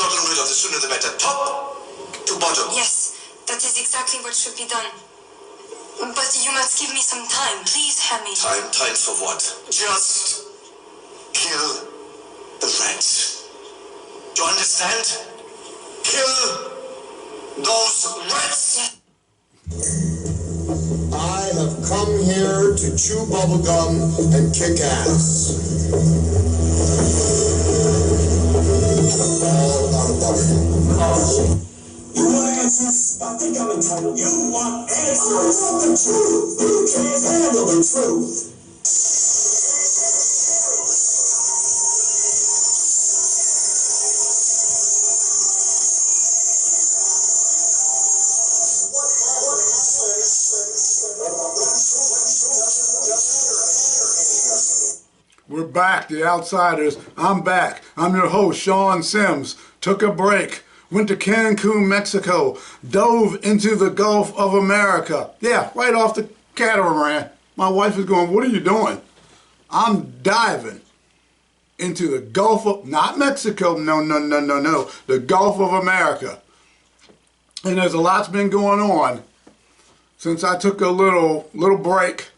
gotten rid of, the sooner the better. Top to bottom. Yes, that is exactly what should be done. But you must give me some time, please, Hammy. Time for what? Just kill the rats. Do you understand? Kill those rats! I have come here to chew bubblegum and kick ass. All out of bubblegum. You want answers? I think I'm entitled. You want answers? I want the truth. You can't handle the truth. We're back, The Outsiders. I'm back. I'm your host, Sean Sims. Took a break, went to Cancun, Mexico, dove into the Gulf of America. Yeah, right off the catamaran. My wife is going, what are you doing? I'm diving into the Gulf of, not Mexico, no, the Gulf of America. And there's a lot's been going on since I took a little break.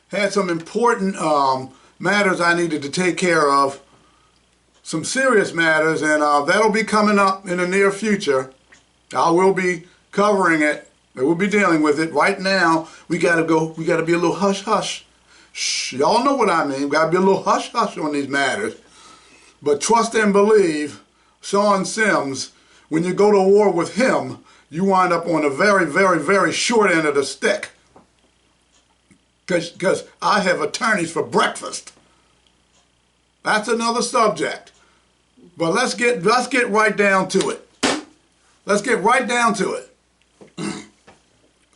Had some important matters I needed to take care of, some serious matters, and that'll be coming up in the near future. I will be covering it. I will be dealing with it. Right now, we gotta be a little hush-hush. Shh, y'all know what I mean. Gotta be a little hush-hush on these matters. But trust and believe, Sean Sims, when you go to war with him, you wind up on a very, very, very short end of the stick. Because I have attorneys for breakfast. That's another subject. But let's get right down to it. Let's get right down to it.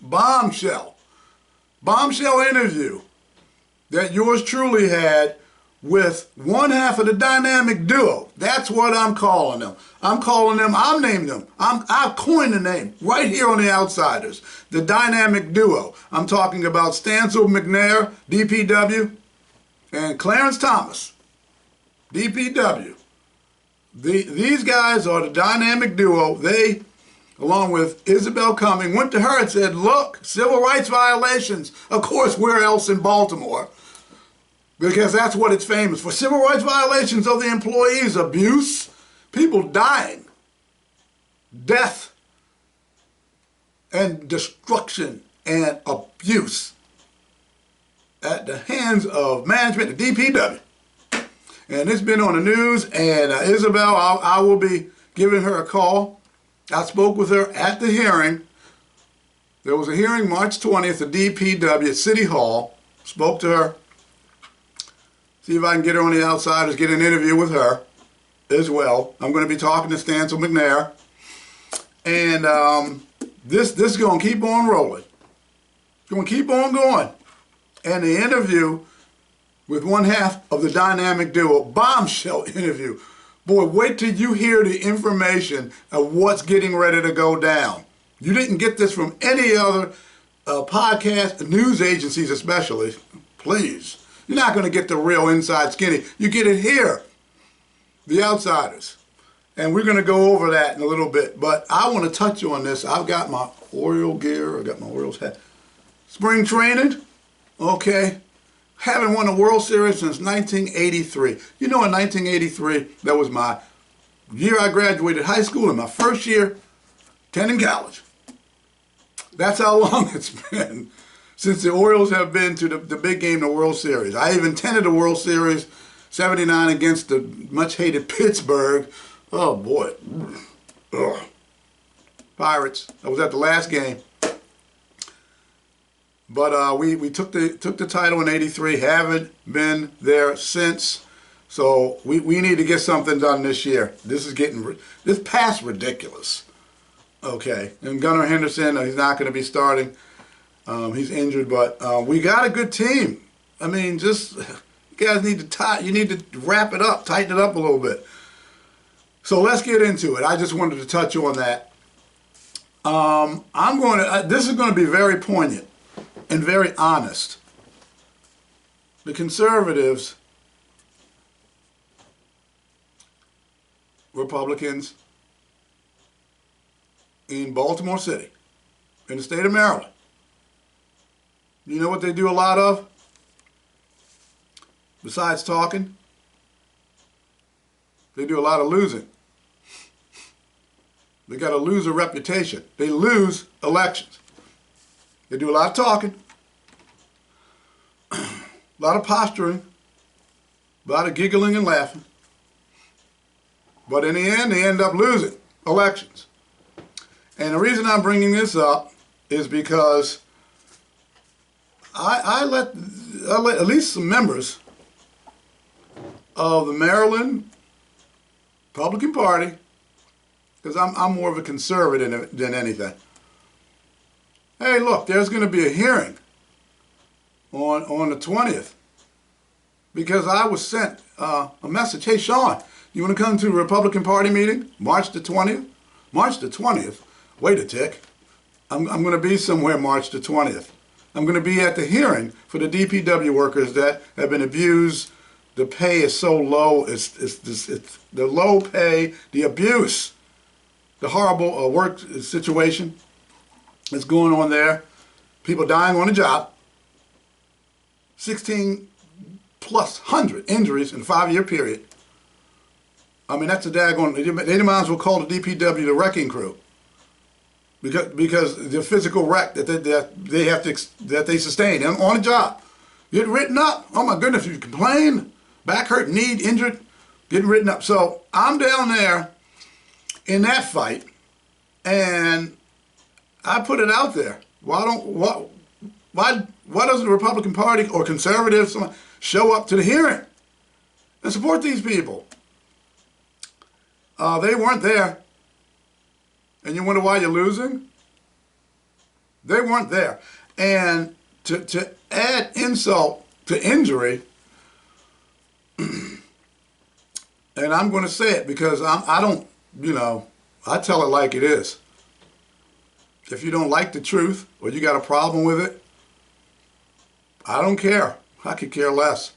Bombshell interview that yours truly had with one half of the dynamic duo. That's what I'm calling them. I've named them. I've coined the name right here on The Outsiders. The dynamic duo. I'm talking about Stancil McNair, DPW, and Clarence Thomas, DPW. These guys are the dynamic duo. They, along with Isabel Cumming, went to her and said, look, civil rights violations. Of course, where else in Baltimore? Because that's what it's famous for. Civil rights violations of the employees, abuse, people dying, death, and destruction and abuse at the hands of management, the DPW. And it's been on the news, and Isabel, I will be giving her a call. I spoke with her at the hearing. There was a hearing March 20th at DPW at City Hall. Spoke to her. See if I can get her on The Outsiders, get an interview with her as well. I'm going to be talking to Stancil McNair. And this is going to keep on rolling. It's going to keep on going. And the interview with one half of the dynamic duo, bombshell interview. Boy, wait till you hear the information of what's getting ready to go down. You didn't get this from any other podcast, news agencies especially. Please. You're not going to get the real inside skinny. You get it here, The Outsiders. And we're going to go over that in a little bit. But I want to touch on this. I've got my Oriole gear. I got my Orioles hat. Spring training. Okay. Haven't won a World Series since 1983. You know, in 1983, that was my year I graduated high school and my first year attending college. That's how long it's been since the Orioles have been to the big game, the World Series. I even attended the World Series 79 against the much-hated Pittsburgh. Oh, boy. Ugh. Pirates. I was at the last game. But we took the title in '83. Haven't been there since. So we need to get something done this year. This past ridiculous. Okay. And Gunnar Henderson, he's not going to be starting. He's injured, but we got a good team. I mean, just you guys need to wrap it up, tighten it up a little bit. So let's get into it. I just wanted to touch on that. This is going to be very poignant and very honest. The conservatives, Republicans, in Baltimore City, in the state of Maryland. You know what they do a lot of? Besides talking, they do a lot of losing. They got a loser reputation. They lose elections. They do a lot of talking, a lot of posturing, a lot of giggling and laughing. But in the end, they end up losing elections. And the reason I'm bringing this up is because I let at least some members of the Maryland Republican Party, because I'm more of a conservative than anything. Hey, look, there's going to be a hearing on the 20th, because I was sent a message. Hey, Sean, you want to come to a Republican Party meeting March the 20th? March the 20th? Wait a tick. I'm going to be somewhere March the 20th. I'm going to be at the hearing for the DPW workers that have been abused. The pay is so low. It's the low pay, the abuse, the horrible work situation that's going on there. People dying on the job. 16 plus 100 injuries in a 5-year period. I mean, that's a daggone. They might as well call the DPW the wrecking crew, because the physical wreck that they sustain on the job, get written up. Oh my goodness, you complain, back hurt, knee injured, getting written up. So I'm down there in that fight, and I put it out there. Why doesn't the Republican Party or conservatives show up to the hearing and support these people? They weren't there. And you wonder why you're losing? They weren't there. And to add insult to injury, and I'm going to say it because I don't, I tell it like it is. If you don't like the truth or you got a problem with it, I don't care. I could care less.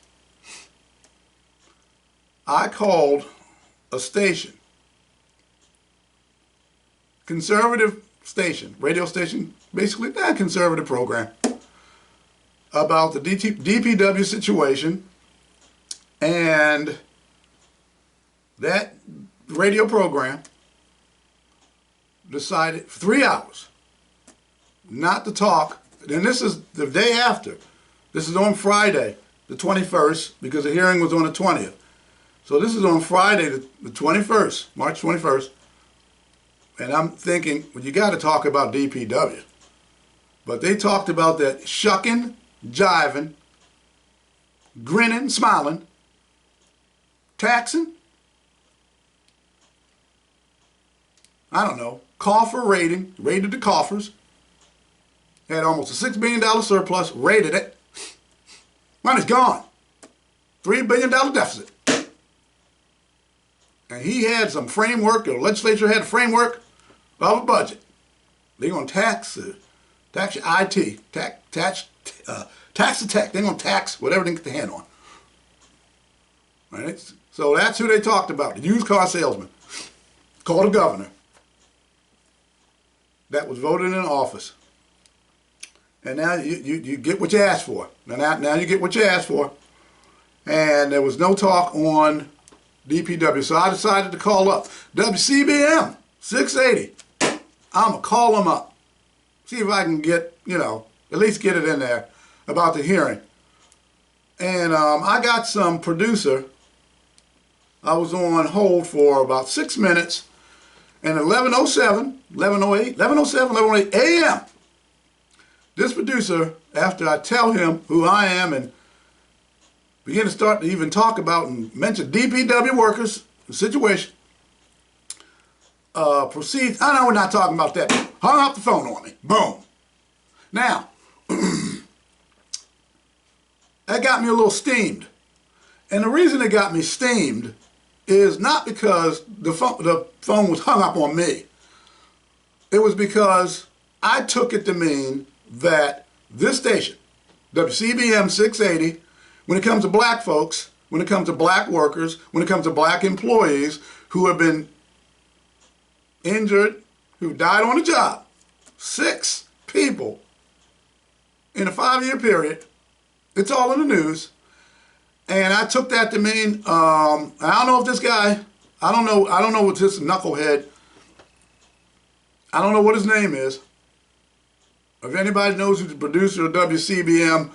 I called a station, conservative station, radio station, basically a conservative program, about the DPW situation, and that radio program decided for 3 hours not to talk. And this is the day after. This is on Friday, the 21st, because the hearing was on the 20th. So this is on Friday, the 21st, March 21st. And I'm thinking, well, you got to talk about DPW. But they talked about that shucking, jiving, grinning, smiling, taxing, I don't know, coffer raiding, raided the coffers, had almost a $6 billion surplus, raided it. Money's gone. $3 billion deficit. And he had some framework, the legislature had a framework of a budget. They're going to tax your IT, tax the tech. They're going to tax whatever they can get their hand on. Right? So that's who they talked about, the used car salesman. Called a governor that was voted in office. And now you get what you asked for. Now you get what you asked for. And there was no talk on DPW. So I decided to call up WCBM 680. I'm going to call them up. See if I can get, at least get it in there about the hearing. And I got some producer. I was on hold for about 6 minutes. And 11:08 a.m., this producer, after I tell him who I am and begin to start to even talk about and mention DPW workers, the situation, proceeds, I know we're not talking about that, hung up the phone on me. Boom. Now, that got me a little steamed. And the reason it got me steamed is not because the phone was hung up on me. It was because I took it to mean that this station, WCBM 680, when it comes to black folks, when it comes to black workers, when it comes to black employees who have been injured, who died on the job. 6 people in a 5-year period. It's all in the news. And I took that to mean, I don't know if this guy, I don't know what this knucklehead, I don't know what his name is. If anybody knows who's the producer of WCBM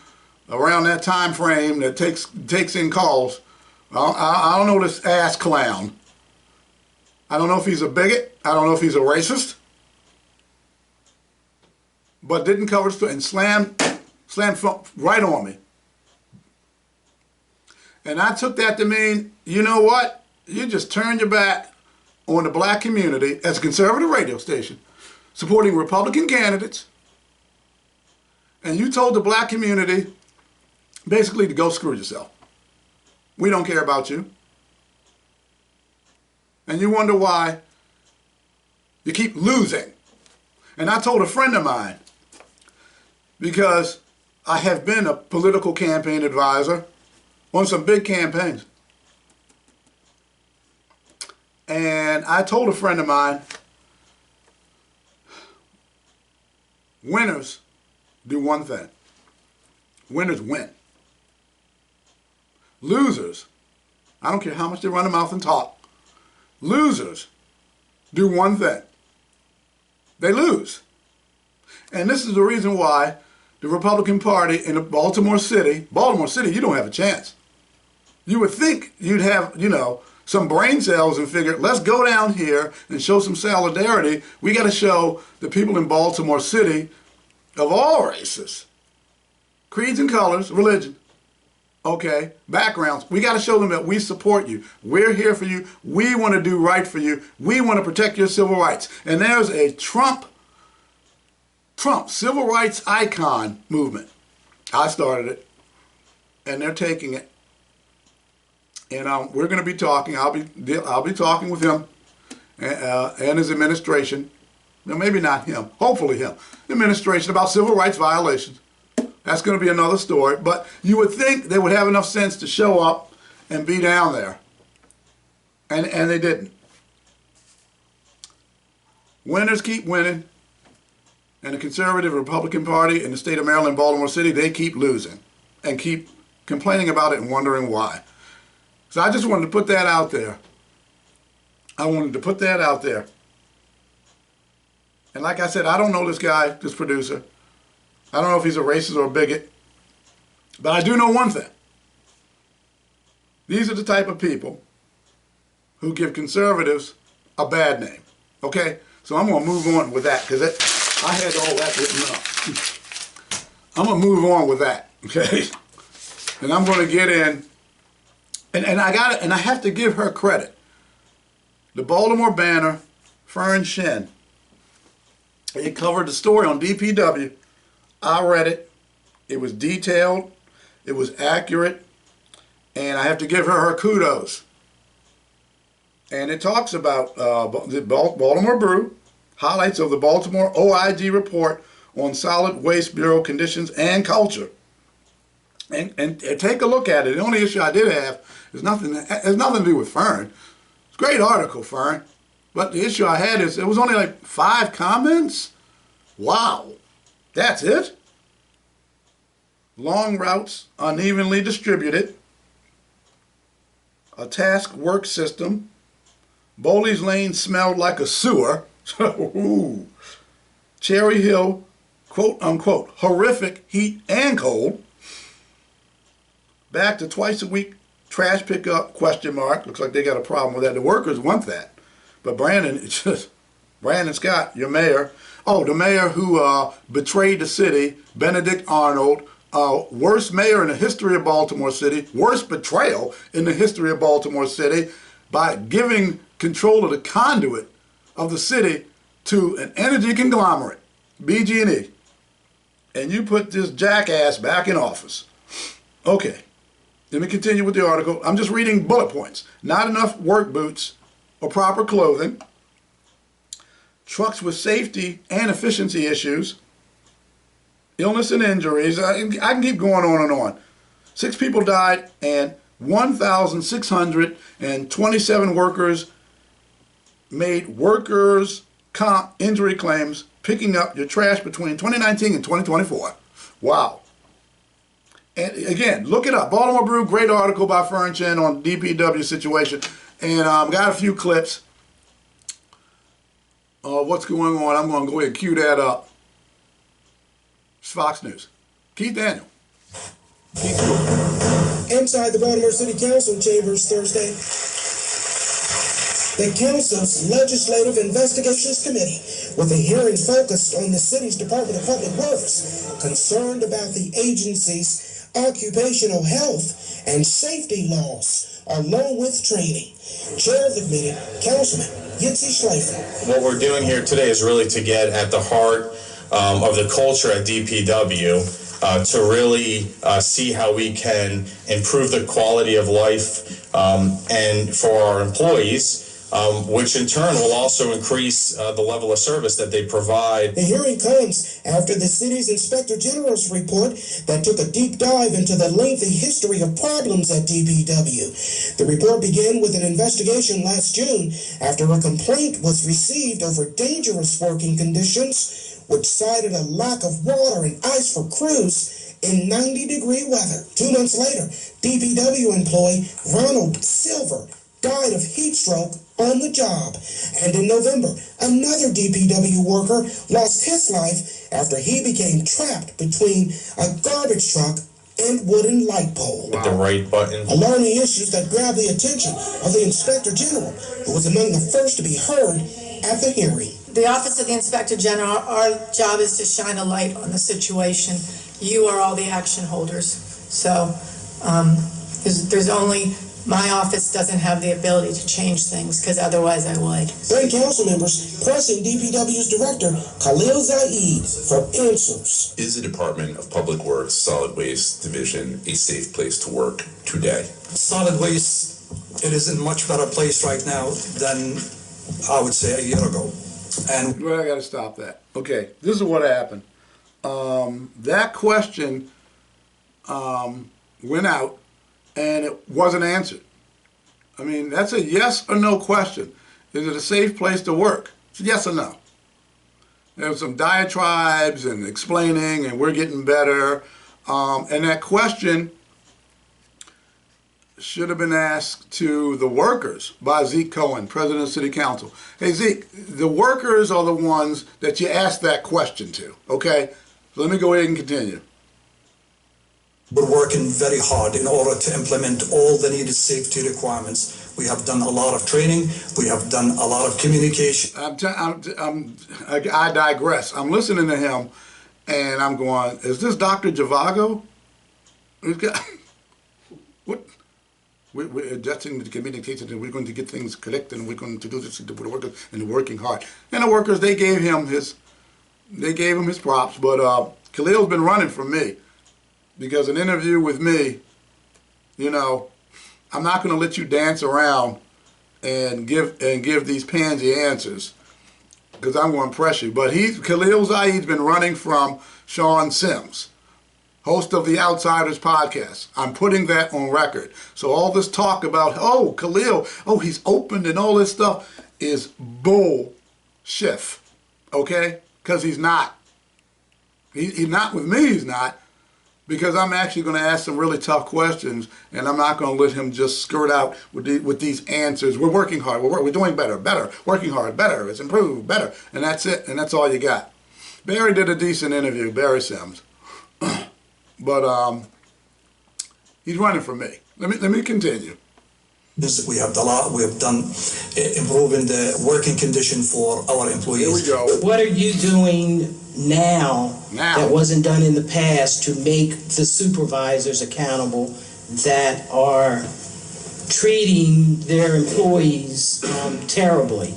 around that time frame that takes in calls, I don't know this ass clown. I don't know if he's a bigot. I don't know if he's a racist. But didn't cover it and slammed right on me. And I took that to mean, you know what? You just turned your back on the black community as a conservative radio station, supporting Republican candidates, and you told the black community basically to go screw yourself. We don't care about you. And you wonder why you keep losing. And I told a friend of mine, because I have been a political campaign advisor on some big campaigns. And I told a friend of mine, winners do one thing. Winners win. Losers, I don't care how much they run their mouth and talk, losers do one thing. They lose. And this is the reason why the Republican Party in Baltimore City, you don't have a chance. You would think you'd have, some brain cells and figure, let's go down here and show some solidarity. We got to show the people in Baltimore City of all races, creeds and colors, religion, okay, backgrounds. We got to show them that we support you. We're here for you. We want to do right for you. We want to protect your civil rights. And there's a Trump civil rights icon movement. I started it, and they're taking it. And we're going to be talking. I'll be talking with him and his administration. Well, maybe not him. Hopefully him. Administration about civil rights violations. That's going to be another story. But you would think they would have enough sense to show up and be down there. And they didn't. Winners keep winning. And the conservative Republican Party in the state of Maryland, Baltimore City, they keep losing. And keep complaining about it and wondering why. So I just wanted to put that out there. And like I said, I don't know this guy, this producer. I don't know if he's a racist or a bigot. But I do know one thing. These are the type of people who give conservatives a bad name. Okay? So I'm going to move on with that because I had all that written up. I'm going to move on with that. Okay? And I'm going to get in. And I have to give her credit. The Baltimore Banner, Fern Shen, it covered the story on DPW. I read it. It was detailed. It was accurate. And I have to give her kudos. And it talks about the Baltimore Brew, highlights of the Baltimore OIG report on solid waste bureau conditions and culture. And take a look at it. The only issue I did have is has nothing to do with Fern. It's a great article, Fern. But the issue I had is it was only like 5 comments. Wow. That's it? Long routes unevenly distributed. A task work system. Bowley's Lane smelled like a sewer. Ooh. Cherry Hill, quote unquote, horrific heat and cold. Back to twice a week trash pickup, question mark. Looks like they got a problem with that. The workers want that. But Brandon Scott, your mayor. Oh, the mayor who betrayed the city, Benedict Arnold, worst mayor in the history of Baltimore City, worst betrayal in the history of Baltimore City by giving control of the conduit of the city to an energy conglomerate, BG&E. And you put this jackass back in office. Okay. Let me continue with the article. I'm just reading bullet points. Not enough work boots or proper clothing. Trucks with safety and efficiency issues. Illness and injuries. I can keep going on and on. 6 people died and 1,627 workers made workers' comp injury claims picking up your trash between 2019 and 2024. Wow. And again, look it up. Baltimore Brew, great article by Fern Chen on DPW situation. And got a few clips of what's going on. I'm going to go ahead and cue that up. It's Fox News. Keith Daniel. Inside the Baltimore City Council chambers Thursday, the Council's Legislative Investigations Committee, with a hearing focused on the city's Department of Public Works, concerned about the agency's occupational health and safety laws, along with training. Chair of the committee, Councilman Yitzi Schleifer. What we're doing here today is really to get at the heart of the culture at DPW, to really see how we can improve the quality of life and for our employees, which in turn will also increase the level of service that they provide. The hearing comes after the city's Inspector General's report that took a deep dive into the lengthy history of problems at DPW. The report began with an investigation last June after a complaint was received over dangerous working conditions, which cited a lack of water and ice for crews in 90-degree weather. 2 months later, DPW employee Ronald Silver died of heat stroke on the job. And in November, another DPW worker lost his life after he became trapped between a garbage truck and wooden light pole. With the right button. Alarming issues that grabbed the attention of the Inspector General, who was among the first to be heard at the hearing. The Office of the Inspector General, our job is to shine a light on the situation. You are all the action holders. So there's only, my office doesn't have the ability to change things, because otherwise I would. Then council members pressing DPW's director, Khalil Zaid, for answers. Is the Department of Public Works Solid Waste Division a safe place to work today? Solid waste, it is in much better place right now than I would say a year ago. And well, I got to stop that. Okay, this is what happened. That question went out and it wasn't answered. I mean, that's a yes or no question. Is it a safe place to work? It's a yes or no. There was some diatribes and explaining, and we're getting better. And that question should have been asked to the workers by Zeke Cohen, President of City Council. Hey, Zeke, the workers are the ones that you asked that question to, okay? So let me go ahead and continue. we're working very hard in order to implement all the needed safety requirements. We have done a lot of training. We have done a lot of communication. I digress. I'm listening to him, and I'm going, is this Dr. Zhivago? What? We're adjusting the communication, and we're going to get things collected, and we're going to do this for the workers, and they're working hard. And the workers, they gave him his props. But Khalil's been running from me, because an interview with me, you know, I'm not going to let you dance around and give these pansy answers, because I'm going to press you. But Khalil Zaid's been running from Sean Sims, host of the Outsiders podcast. I'm putting that on record. So all this talk about, oh, Khalil, oh, he's open and all this stuff is bullshit, okay? Because he's not. He's not with me, he's not. Because I'm actually going to ask some really tough questions, and I'm not going to let him just skirt out with these answers. We're working hard. We're doing better, working hard, better. It's improved, better. And that's it. And that's all you got. Barry did a decent interview, Barry Sims. But he's running from me. Let me continue. We have done improving the working condition for our employees. Here we go. What are you doing now that wasn't done in the past to make the supervisors accountable that are treating their employees terribly?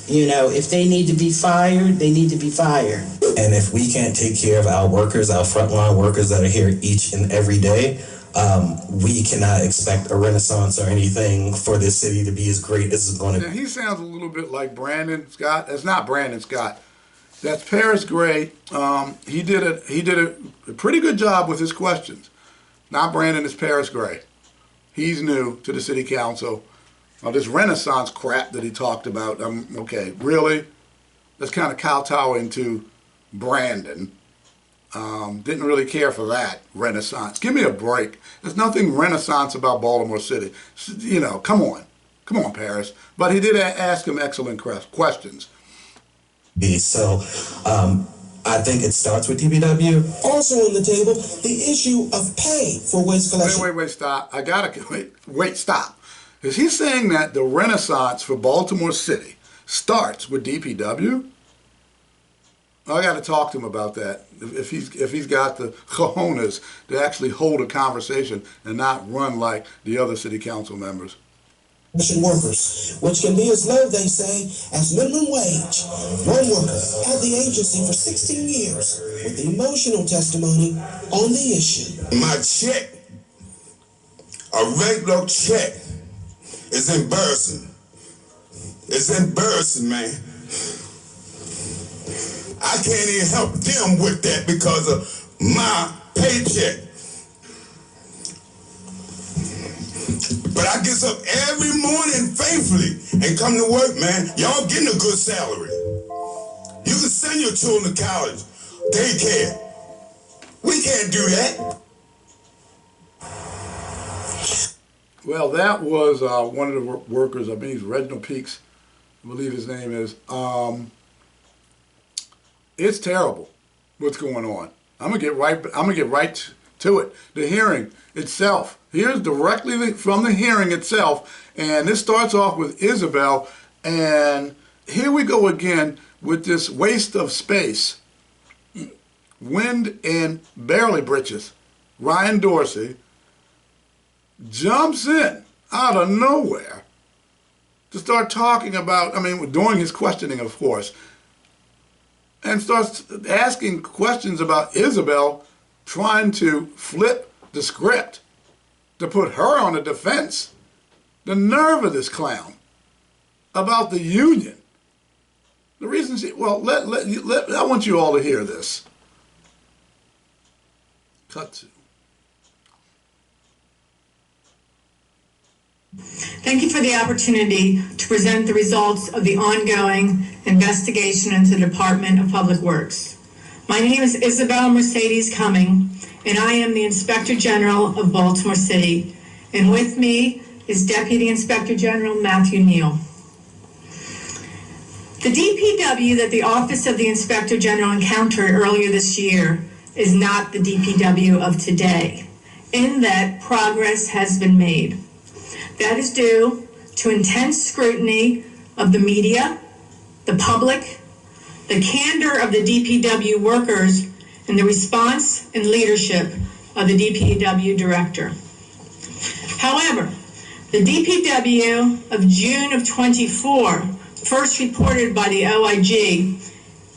You know, if they need to be fired, they need to be fired. And if we can't take care of our workers, our frontline workers that are here each and every day, we cannot expect a renaissance or anything for this city to be as great as it's going to be. Now, he sounds a little bit like Brandon Scott. That's not Brandon Scott. That's Paris Gray. He did a pretty good job with his questions. Not Brandon, it's Paris Gray. He's new to the city council. This Renaissance crap that he talked about. Okay, really? that's kind of kowtowing to Brandon. Didn't really care for that renaissance. Give me a break. There's nothing renaissance about Baltimore City. You know, come on. Come on, Paris. But he did ask him excellent questions. So, I think it starts with DPW. Also on the table, the issue of pay for waste collection. Wait, stop. I gotta, wait, stop. Is he saying that the renaissance for Baltimore City starts with DPW? I got to talk to him about that. If he's got the cojones to actually hold a conversation and not run like the other city council members. Workers, which can be as low, they say, as minimum wage. One worker at the agency for 16 years with emotional testimony on the issue. My check, a regular check, is embarrassing. It's embarrassing, man. I can't even help them with that because of my paycheck. But I get up every morning faithfully and come to work, man. Y'all getting a good salary. You can send your children to college, daycare. We can't do that. Well, that was one of the workers. I mean, he's Reginald Peaks, I believe his name is. It's terrible what's going on. I'm gonna get right to it. The hearing itself. Here's directly from the hearing itself, and this starts off with Isabel, and here we go again with this waste of space. Wind and barely britches. Ryan Dorsey jumps in out of nowhere to start talking about, I mean, during his questioning, of course, and starts asking questions about Isabel trying to flip the script to put her on the defense. The nerve of this clown about the union. The reason she, well, I want you all to hear this. Cut to. Thank you for the opportunity to present the results of the ongoing investigation into the Department of Public Works. My name is Isabel Mercedes Cumming, and I am the Inspector General of Baltimore City. And with me is Deputy Inspector General Matthew Neal. The DPW that the Office of the Inspector General encountered earlier this year is not the DPW of today, in that progress has been made. That is due to intense scrutiny of the media, the public, the candor of the DPW workers, and the response and leadership of the DPW director. However, the DPW of June of 24, first reported by the OIG,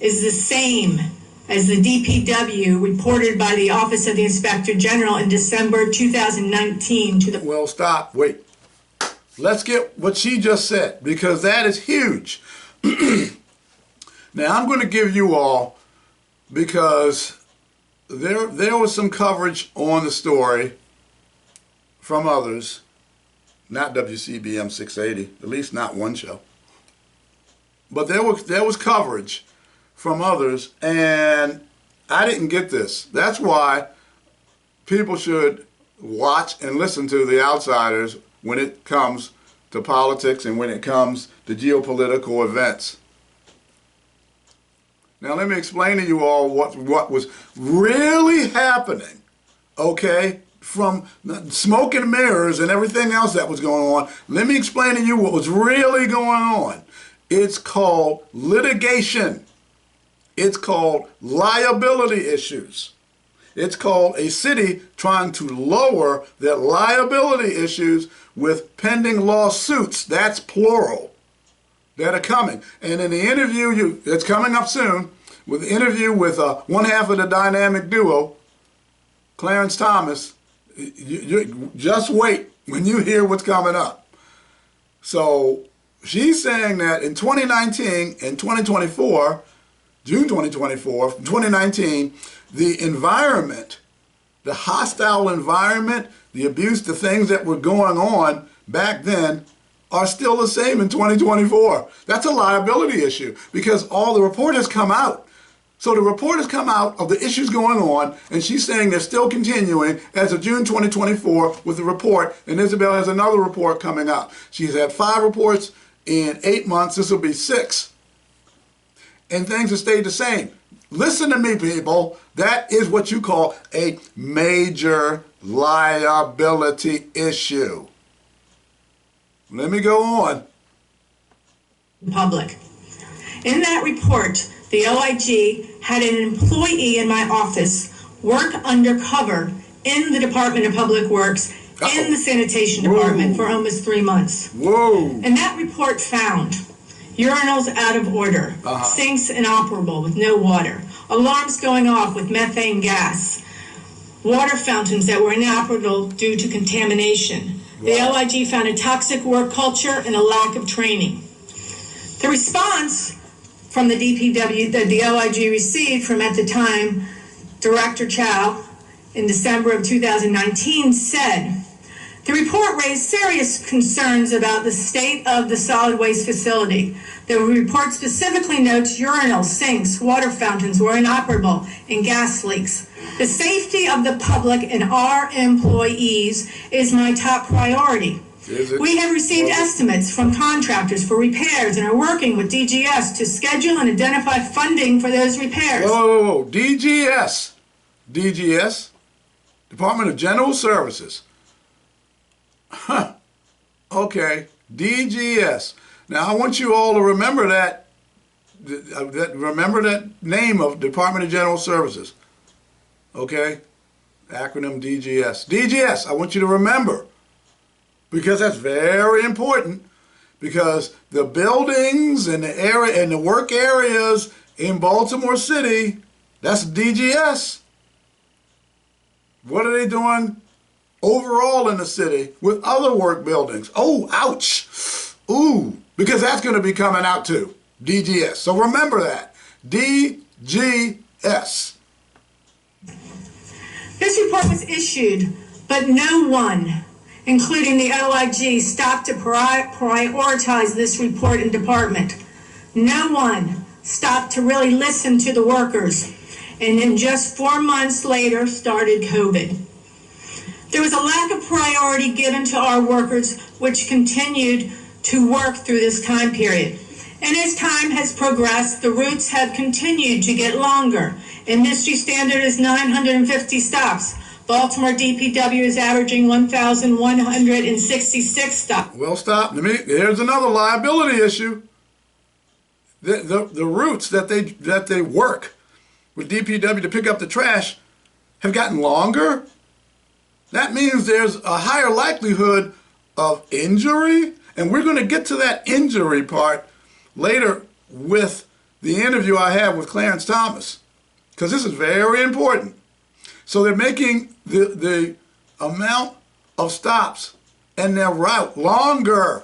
is the same as the DPW reported by the Office of the Inspector General in December 2019 to the... Well, stop, wait. Let's get what she just said, because that is huge. Now, I'm going to give you all, because there was some coverage on the story from others, not WCBM 680, at least not one show. But there was coverage from others, and I didn't get this. That's why people should watch and listen to the outsiders when it comes to politics and when it comes to geopolitical events. Now let me explain to you all what was really happening, okay? From smoke and mirrors and everything else that was going on, let me explain to you what was really going on. It's called litigation. It's called liability issues. It's called a city trying to lower their liability issues with pending lawsuits. That's plural. That are coming. And in the interview, it's coming up soon, with the interview with one half of the dynamic duo, Clarence Thomas, you just wait when you hear what's coming up. So she's saying that in 2019 and 2024, June 2024, 2019, the environment, the hostile environment, the abuse, the things that were going on back then are still the same in 2024. That's a liability issue because all the report has come out. So the report has come out of the issues going on, and she's saying they're still continuing as of June 2024 with the report, and Isabel has another report coming out. She's had 5 reports in 8 months. This will be 6. And things have stayed the same. Listen to me, people. That is what you call a major liability issue. Let me go on. Public. In that report, the OIG had an employee in my office work undercover in the Department of Public Works in the Sanitation Department for almost 3 months. Whoa. And that report found urinals out of order, sinks inoperable with no water, alarms going off with methane gas, water fountains that were inoperable due to contamination. The OIG found a toxic work culture and a lack of training. The response from the DPW that the OIG received from, at the time, Director Chow in December of 2019 said, the report raised serious concerns about the state of the solid waste facility. The report specifically notes urinals, sinks, water fountains were inoperable and gas leaks. The safety of the public and our employees is my top priority. We have received estimates from contractors for repairs and are working with DGS to schedule and identify funding for those repairs. Whoa. DGS. DGS? Department of General Services. Huh. Okay. DGS. Now, I want you all to remember that name of Department of General Services. Okay? Acronym DGS. DGS, I want you to remember. Because that's very important. Because the buildings and the area and the work areas in Baltimore City, that's DGS. What are they doing overall in the city with other work buildings? Oh, ouch. Ooh, because that's going to be coming out too. DGS. So remember that. DGS. This report was issued, but no one, including the OIG, stopped to prioritize this report and department. No one stopped to really listen to the workers. And then just 4 months later started COVID. There was a lack of priority given to our workers, which continued to work through this time period. And as time has progressed, the routes have continued to get longer. Industry standard is 950 stops. Baltimore DPW is averaging 1,166 stops. Well, stop. Here's another liability issue. The routes that they work with DPW to pick up the trash have gotten longer. That means there's a higher likelihood of injury, and we're going to get to that injury part later with the interview I have with Clarence Thomas, because this is very important. So they're making the amount of stops and their route longer.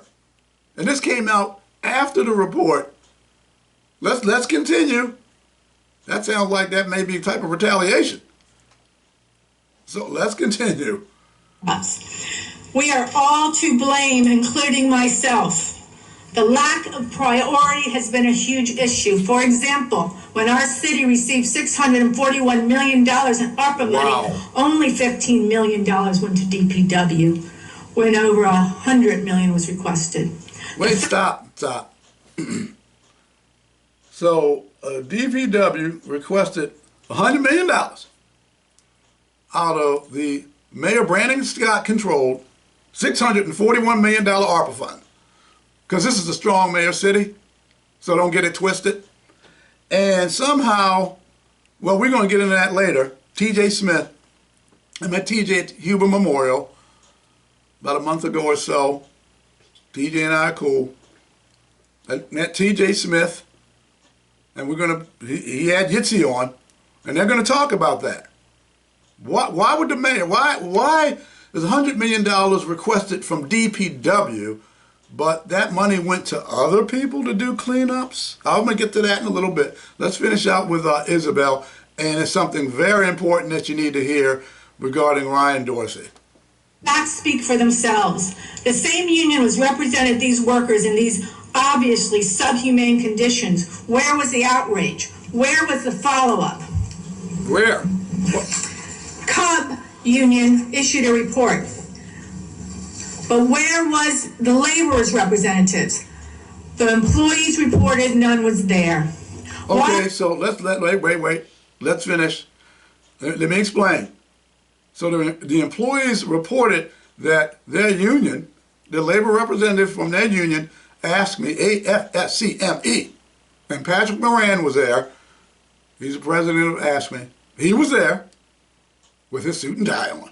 And this came out after the report. Let's continue. That sounds like that may be a type of retaliation. So let's continue. We are all to blame, including myself. The lack of priority has been a huge issue. For example, when our city received $641 million in ARPA money, only $15 million went to DPW, when over $100 million was requested. Wait, stop. So DPW requested $100 million out of the Mayor Brandon Scott controlled $641 million ARPA fund. Because this is a strong mayor city, so don't get it twisted. And somehow, well, we're going to get into that later. T.J. Smith, I met T.J. at Huber Memorial about a month ago or so. T.J. and I are cool. I met T.J. Smith, and he had Yitzi on, and they're going to talk about that. Why would the mayor, why is $100 million requested from DPW, but that money went to other people to do cleanups? I'm going to get to that in a little bit. Let's finish out with Isabel, and it's something very important that you need to hear regarding Ryan Dorsey. Facts speak for themselves. The same union was represented these workers in these obviously subhumane conditions. Where was the outrage? Where was the follow-up? Where? Cub union issued a report. But where was the laborers' representatives? The employees reported none was there. Okay, so wait. Let's finish. Let me explain. So the employees reported that their union, the labor representative from their union, asked me, AFSCME, and Patrick Moran was there. He's the president of AFSCME. He was there with his suit and tie on.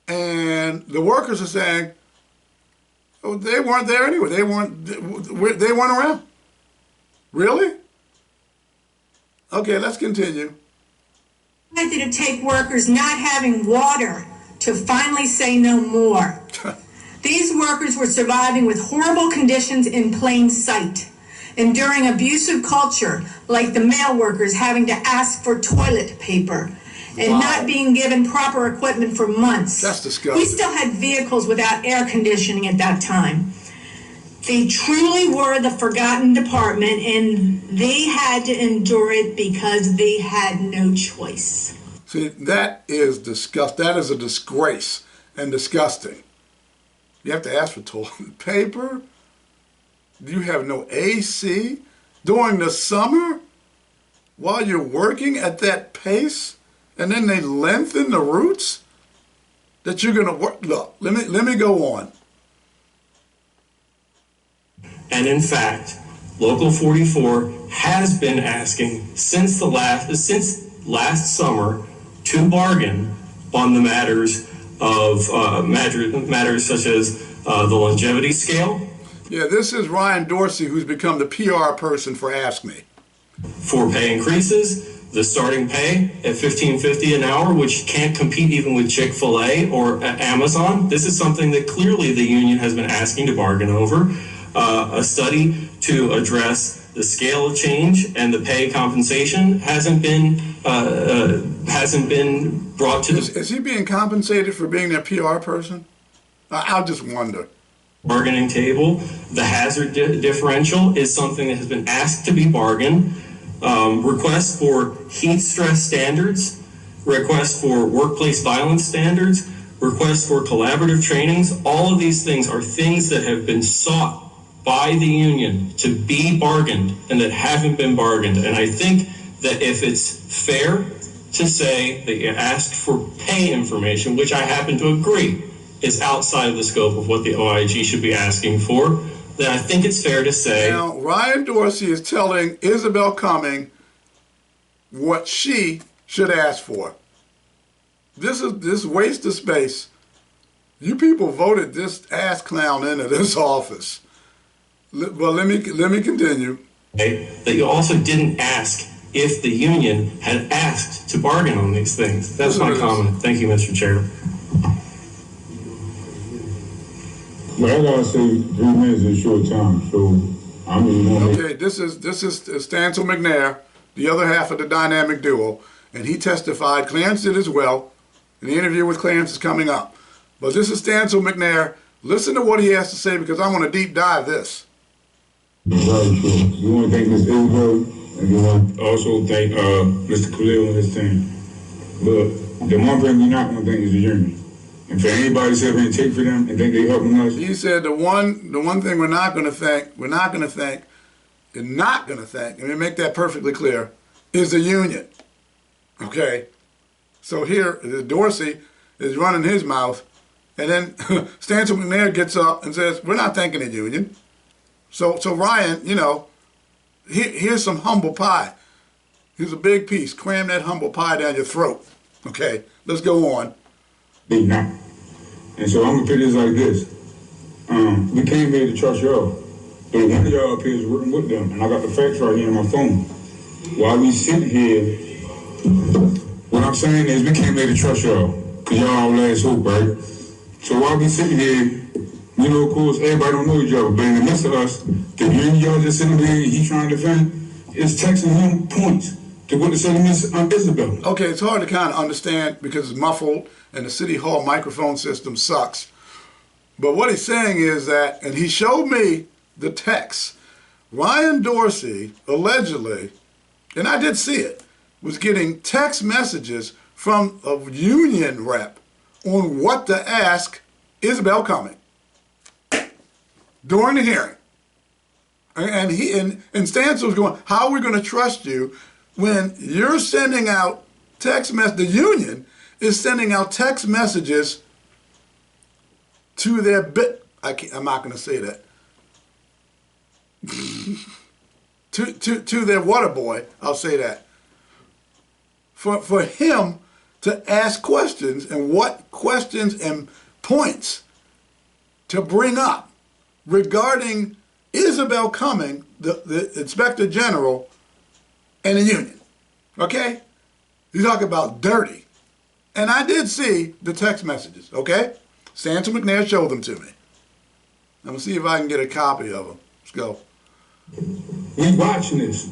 And the workers are saying, oh, they weren't there anyway. They weren't around. Really? Okay, let's continue. Why did it take workers not having water to finally say no more? These workers were surviving with horrible conditions in plain sight, enduring abusive culture like the male workers having to ask for toilet paper and not being given proper equipment for months. That's disgusting. We still had vehicles without air conditioning at that time. They truly were the forgotten department, and they had to endure it because they had no choice. See, that is disgusting. That is a disgrace and disgusting. You have to ask for toilet paper? You have no AC during the summer while you're working at that pace, and then they lengthen the routes that you're going to work. Look, let me go on. And in fact, Local 44 has been asking since last summer to bargain on the matters of matters such as the longevity scale. Yeah, this is Ryan Dorsey, who's become the PR person for Ask Me. For pay increases, the starting pay at $15.50 an hour, which can't compete even with Chick-fil-A or Amazon. This is something that clearly the union has been asking to bargain over. A study to address the scale of change and the pay compensation hasn't been brought to the... Is he being compensated for being their PR person? I'll just wonder. Bargaining table. The hazard differential is something that has been asked to be bargained. Requests for heat stress standards, requests for workplace violence standards, requests for collaborative trainings. All of these things are things that have been sought by the union to be bargained and that haven't been bargained. And I think that if it's fair to say that you asked for pay information, which I happen to agree is outside of the scope of what the OIG should be asking for, then I think it's fair to say... Now, Ryan Dorsey is telling Isabel Cumming what she should ask for. This waste of space. You people voted this ass clown into this office. Well, let me continue. That you also didn't ask if the union had asked to bargain on these things. That's my comment. Thank you, Mr. Chair. Well, I gotta say 3 minutes is a short time, so I'm just going to... Okay, this is Stancil McNair, the other half of the dynamic duo, and he testified. Clarence did as well, and the interview with Clarence is coming up. But this is Stancil McNair. Listen to what he has to say, because I want to deep dive this. Very true. We want to thank Ms. Isabel, and we want to also thank Mr. Khalil and his team. But the one thing we're not going to thank is the union. And for anybody to sit here and take for them and think they're helping us. He said the one thing we're not going to thank, let me make that perfectly clear, is the union. Okay? So here, Dorsey is running his mouth, and then Stancil McNair gets up and says, we're not thanking the union. So Ryan, you know, here's some humble pie. Here's a big piece. Cram that humble pie down your throat. Okay, let's go on. They not. And so I'm going to put this like this. We came here to trust y'all. But one of y'all up here is working with them. And I got the facts right here on my phone. While we sit here, what I'm saying is we came here to trust y'all. Because y'all our last hope, right? So while we sitting here, you know, of course, everybody don't know each other, but in the midst of us, the union y'all just sitting there, he trying to defend, is texting him points to what to say to Miss Isabel. Okay, it's hard to kind of understand because it's muffled and the City Hall microphone system sucks. But what he's saying is that, and he showed me the text, Ryan Dorsey allegedly, and I did see it, was getting text messages from a union rep on what to ask Isabel Cumming during the hearing. And Stantz was going, how are we going to trust you when you're sending out text messages? The union is sending out text messages to their I'm not going to say that. to their water boy, I'll say that. For him to ask questions and what questions and points to bring up regarding Isabel Cumming, the Inspector General, and the union. Okay? You talk about dirty. And I did see the text messages, okay? Stantz and McNair showed them to me. I'm going to see if I can get a copy of them. Let's go. We watching this.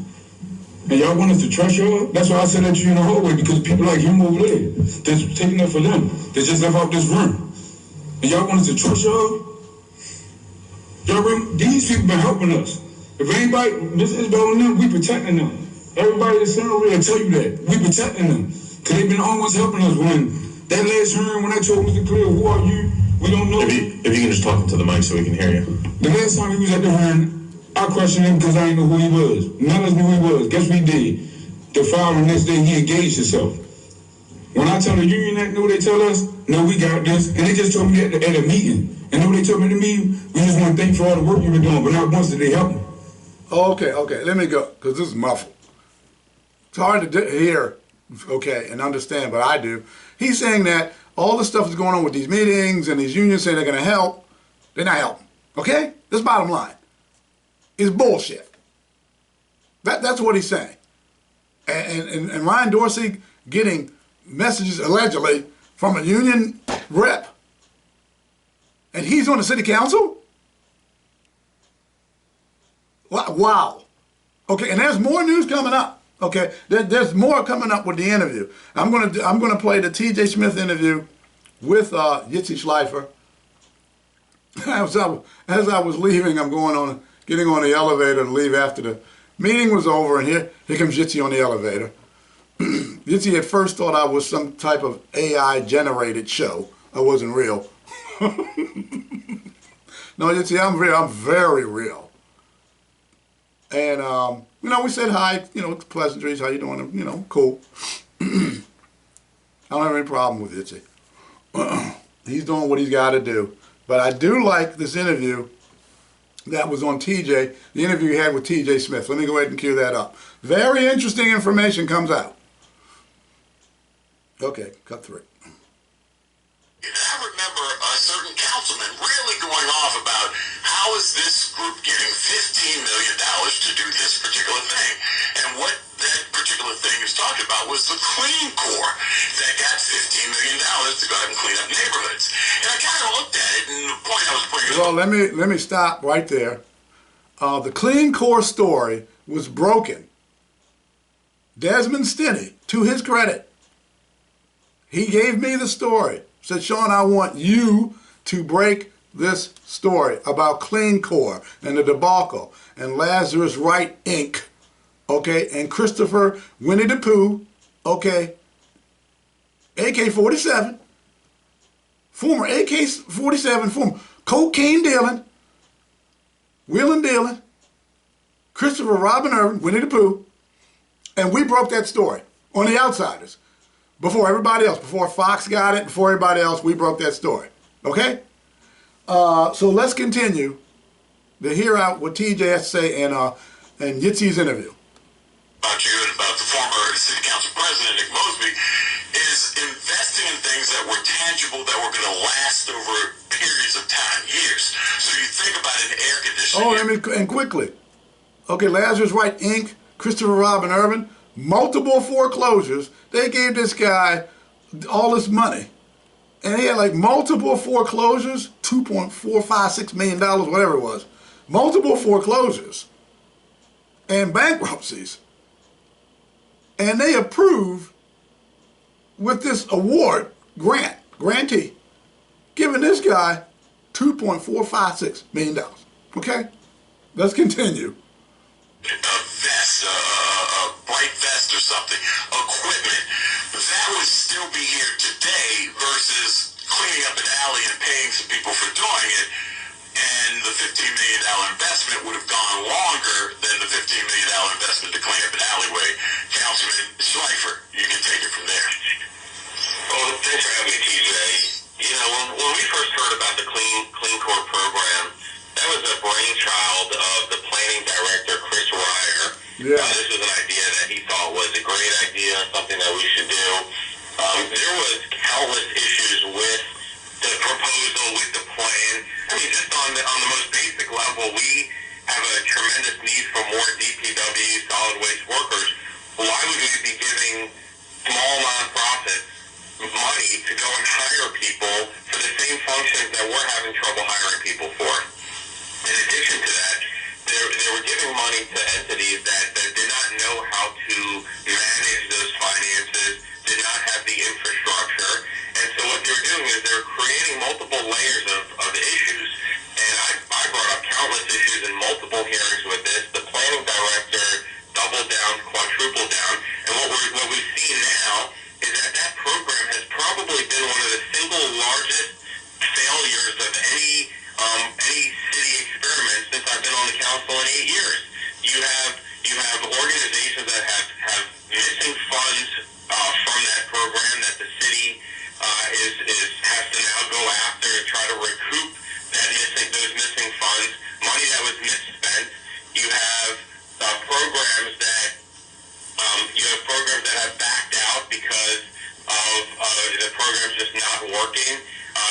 And y'all want us to trust y'all? That's why I said that to you in the hallway, because people like him over there, that's taking up for them. They just left out this room. And y'all want us to trust y'all? These people been helping us. If anybody, Miss Isabel and them, we protecting them. Everybody that's sitting over there will tell you that. We protecting them. Because they've been almost helping us when that last hearing, when I told Mr. Clear, who are you? We don't know. If you can just talk into the mic so we can hear you. The last time he was at the hearing, I questioned him because I didn't know who he was. None of us knew who he was. Guess we did. The following next day, he engaged himself. When I tell the union that, know what they tell us? No, we got this. And they just told me at a meeting. And know what they told me at the meeting? We just want to thank you for all the work you've been doing, but not once did they help me. Okay, let me go, because this is muffled. It's hard to hear, okay, and understand, but I do. He's saying that all the stuff that's going on with these meetings and these unions saying they're going to help, they're not helping, okay? That's bottom line. It's bullshit. That's what he's saying. And Ryan Dorsey getting messages, allegedly, from a union rep, and he's on the city council? Wow. Okay, and there's more news coming up. Okay, there's more coming up with the interview. I'm gonna play the T.J. Smith interview with Yitzi Schleifer. As I was leaving, getting on the elevator to leave after the meeting was over, and here comes Yitzi on the elevator. Yitzi at first thought I was some type of AI generated show. I wasn't real. No, Yitzi, I'm real. I'm very real. And we said hi, pleasantries, how you doing? Cool. I don't have any problem with Yitzi. He's doing what he's got to do. But I do like this interview that was on TJ, the interview he had with T.J. Smith. Let me go ahead and cue that up. Very interesting information comes out. Okay, cut through it. I remember a certain councilman really going off about how is this group getting $15 million to do this particular thing. And what that particular thing is talking about was the Clean Corps that got $15 million to go out and clean up neighborhoods. And I kind of looked at it, and the point I was bringing up... Well, let me stop right there. The Clean Corps story was broken. Desmond Stinney, to his credit, he gave me the story. Said, Sean, I want you to break this story about Clean Corps and the debacle and Lazarus Wright Inc., okay, and Christopher Winnie the Pooh, okay, AK-47, former AK-47, former cocaine dealing, wheeling dealing, Christopher Robin Irvin, Winnie the Pooh, and we broke that story on The Outsiders. Before everybody else, before Fox got it, before everybody else, we broke that story. Okay? So let's continue to hear out what TJ has to say in Yitzi's interview. About you and about the former city council president, Nick Mosby, is investing in things that were tangible, that were going to last over periods of time, years. So you think about an air conditioning. And quickly. Okay, Lazarus Wright Inc., Christopher Robin Irvin, multiple foreclosures. They gave this guy all this money. And he had like multiple foreclosures, $2.456 million, whatever it was. Multiple foreclosures and bankruptcies. And they approved with this award grant grantee, giving this guy $2.456 million. Okay? Let's continue. A vest, a bright vest or something, equipment, that would still be here today versus cleaning up an alley and paying some people for doing it, and the $15 million investment would have gone longer than the $15 million investment to clean up an alleyway. Councilman Schleifer, you can take it from there. Well, thanks for having me, TJ. You know, when we first heard about the Clean Core program, that was a brainchild of the planning director, Chris Ryer. Yeah. This was an idea that he thought was a great idea, something that we should do. There was countless issues with the proposal, with the plan. I mean, just on the most basic level, we have a tremendous need for more DPW solid waste workers. Why would we be giving small nonprofits money to go and hire people for the same functions that we're having trouble hiring people for? In addition to that, they were giving money to entities that did not know how to manage those finances, did not have the infrastructure, and so what they were doing is they were creating multiple layers of issues. And I brought up countless issues in multiple hearings with this. The planning director doubled down, quadrupled down, and what we see now is that program has probably been one of the single largest failures of any city experiment since I've been on the council in 8 years. You have organizations that have missing funds from that program that the city has to now go after to try to recoup those missing funds, money that was misspent. You have programs that have backed out because of the program's just not working.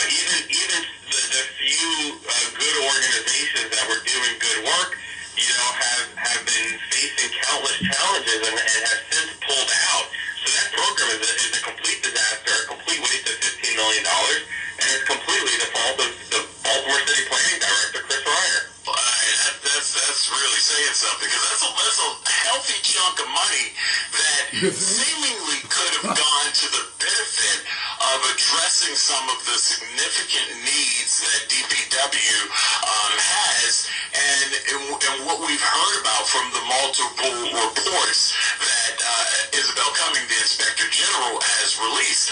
Even the few good organizations that were doing good work, you know, have been facing countless challenges and have since pulled out. So that program is a complete disaster, a complete waste of $15 million, and it's completely the fault of the Baltimore City Planning Director, Chris Ryer. That's really saying something, because that's a healthy chunk of money that seemingly could have gone to the benefit of addressing some of the significant needs that DPW has, and what we've heard about from the multiple reports that Isabel Cumming, the Inspector General, has released.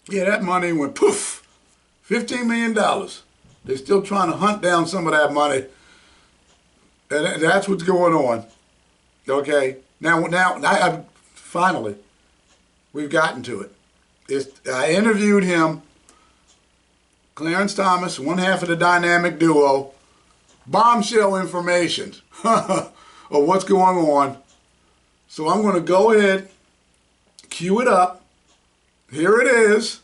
Yeah, that money went poof. $15 million. They're still trying to hunt down some of that money. And that's what's going on. Okay. Now, finally, we've gotten to it. I interviewed him, Clarence Thomas, one half of the dynamic duo, bombshell information of what's going on. So I'm going to go ahead, cue it up. Here it is.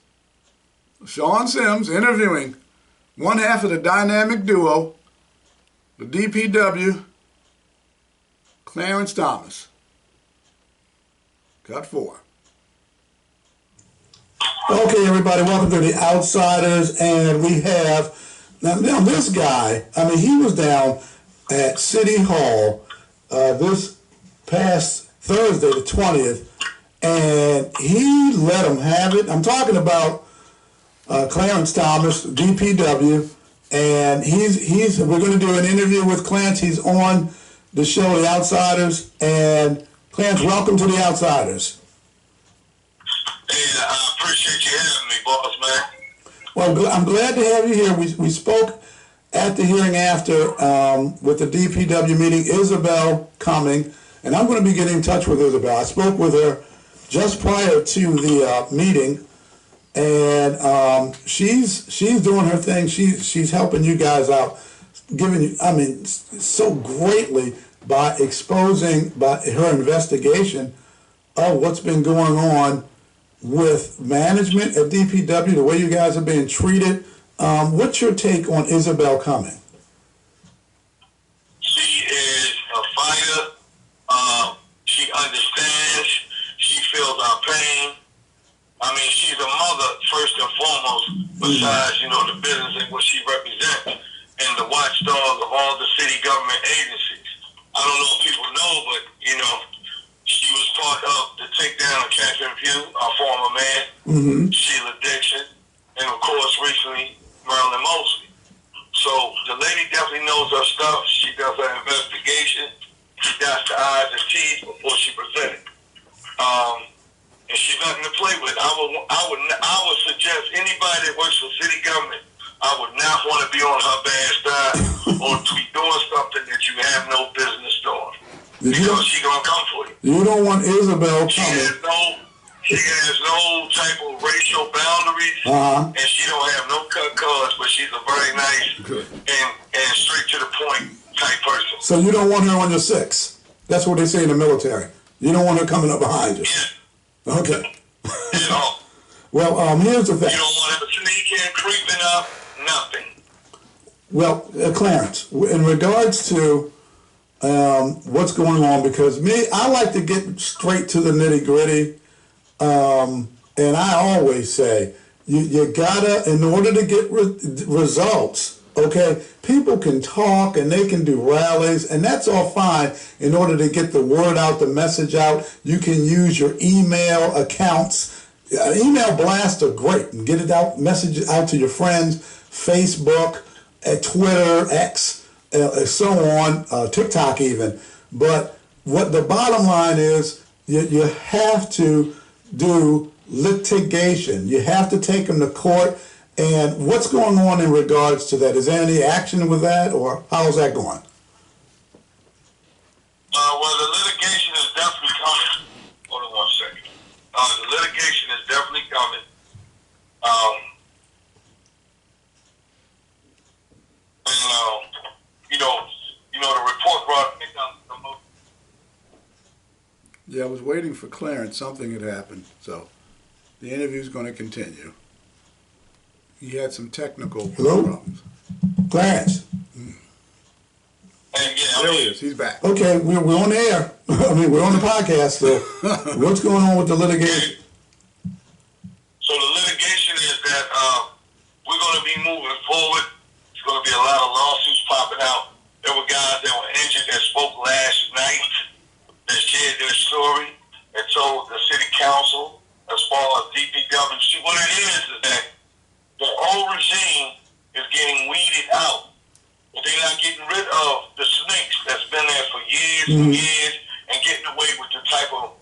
Sean Sims interviewing one half of the dynamic duo, the DPW, Clarence Thomas. Cut 4. Okay, everybody, welcome to The Outsiders, and we have, now this guy, I mean, he was down at City Hall this past Thursday, the 20th, and he let them have it. I'm talking about Clarence Thomas, DPW, and we're going to do an interview with Clarence. He's on the show The Outsiders, and Clarence, welcome to The Outsiders. Hey, I appreciate you having me, boss man. Well, I'm glad to have you here. We spoke at the hearing after with the DPW meeting, Isabel Cumming, and I'm going to be getting in touch with Isabel. I spoke with her just prior to the meeting, and she's doing her thing. She's helping you guys out, giving you, I mean, so greatly by exposing by her investigation of what's been going on with management at DPW, the way you guys are being treated. What's your take on Isabel Cumming? She is a fighter. She understands. She feels our pain. I mean, she's a mother first and foremost, besides, you know, the business and what she represents, and the watchdog of all the city government agencies. I don't know if people know, but, you know, she was part of the takedown of Catherine Pugh, our former mayor, Sheila Dixon, and of course recently Marilyn Mosley. So the lady definitely knows her stuff. She does her investigation. She dots the I's and T's before she presents it. And she's nothing to play with. I would suggest anybody that works for city government, I would not want to be on her bad side or to be doing something that you have no business doing. Because she's gonna come for you. You don't want Isabel Cumming. She has no type of racial boundaries, and she don't have no cut cards, but she's a very nice and straight to the point type person. So you don't want her on your six. That's what they say in the military. You don't want her coming up behind you. Yeah. Okay. Well, here's the thing. You don't want her sneaking, creeping up, nothing. Well, Clarence, in regards to what's going on, because I like to get straight to the nitty gritty. And I always say, you gotta, in order to get results, okay, people can talk and they can do rallies, and that's all fine in order to get the word out, the message out. You can use your email accounts. Email blasts are great, and get it out, message it out to your friends, Facebook, Twitter, X, so on, TikTok even. But what the bottom line is, you have to do litigation. You have to take them to court. And what's going on in regards to that? Is there any action with that, or how's that going? Well, the litigation is definitely coming. Hold on 1 second. The litigation is definitely coming. The report brought me down the most. Yeah, I was waiting for Clarence. Something had happened, so the interview's going to continue. He had some technical problems. Clarence. There he is. He's back. Okay, we're on the air. I mean, we're on the podcast, so what's going on with the litigation? So the litigation is that we're going to be moving forward. There's going to be a lot of lawsuits popping out. There were guys that were injured that spoke last night that shared their story and told the city council as far as DPW. See, what it is that the old regime is getting weeded out. But they're not getting rid of the snakes that's been there for years and years and getting away with the type of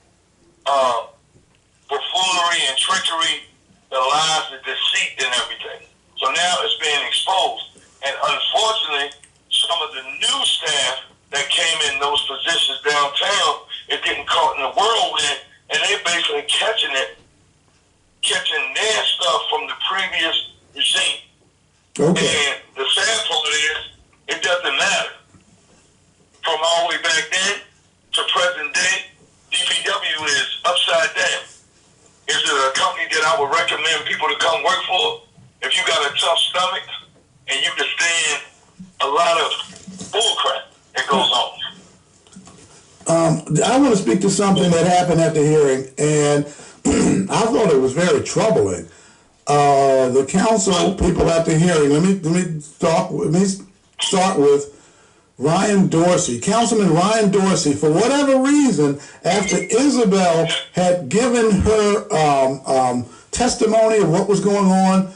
buffoonery and trickery, the lies, the deceit and everything. So now it's being exposed. And unfortunately, some of the new staff that came in those positions downtown is getting caught in the whirlwind, and they're basically catching their stuff from the previous regime. Okay. And the sad part is, it doesn't matter. From all the way back then to present day, DPW is upside down. Is it a company that I would recommend people to come work for? If you got a tough stomach and you can stand a lot of bullcrap that goes on. I want to speak to something that happened at the hearing, and I thought it was very troubling. The council people at the hearing. Let me start with Ryan Dorsey, Councilman Ryan Dorsey. For whatever reason, after Isabel had given her testimony of what was going on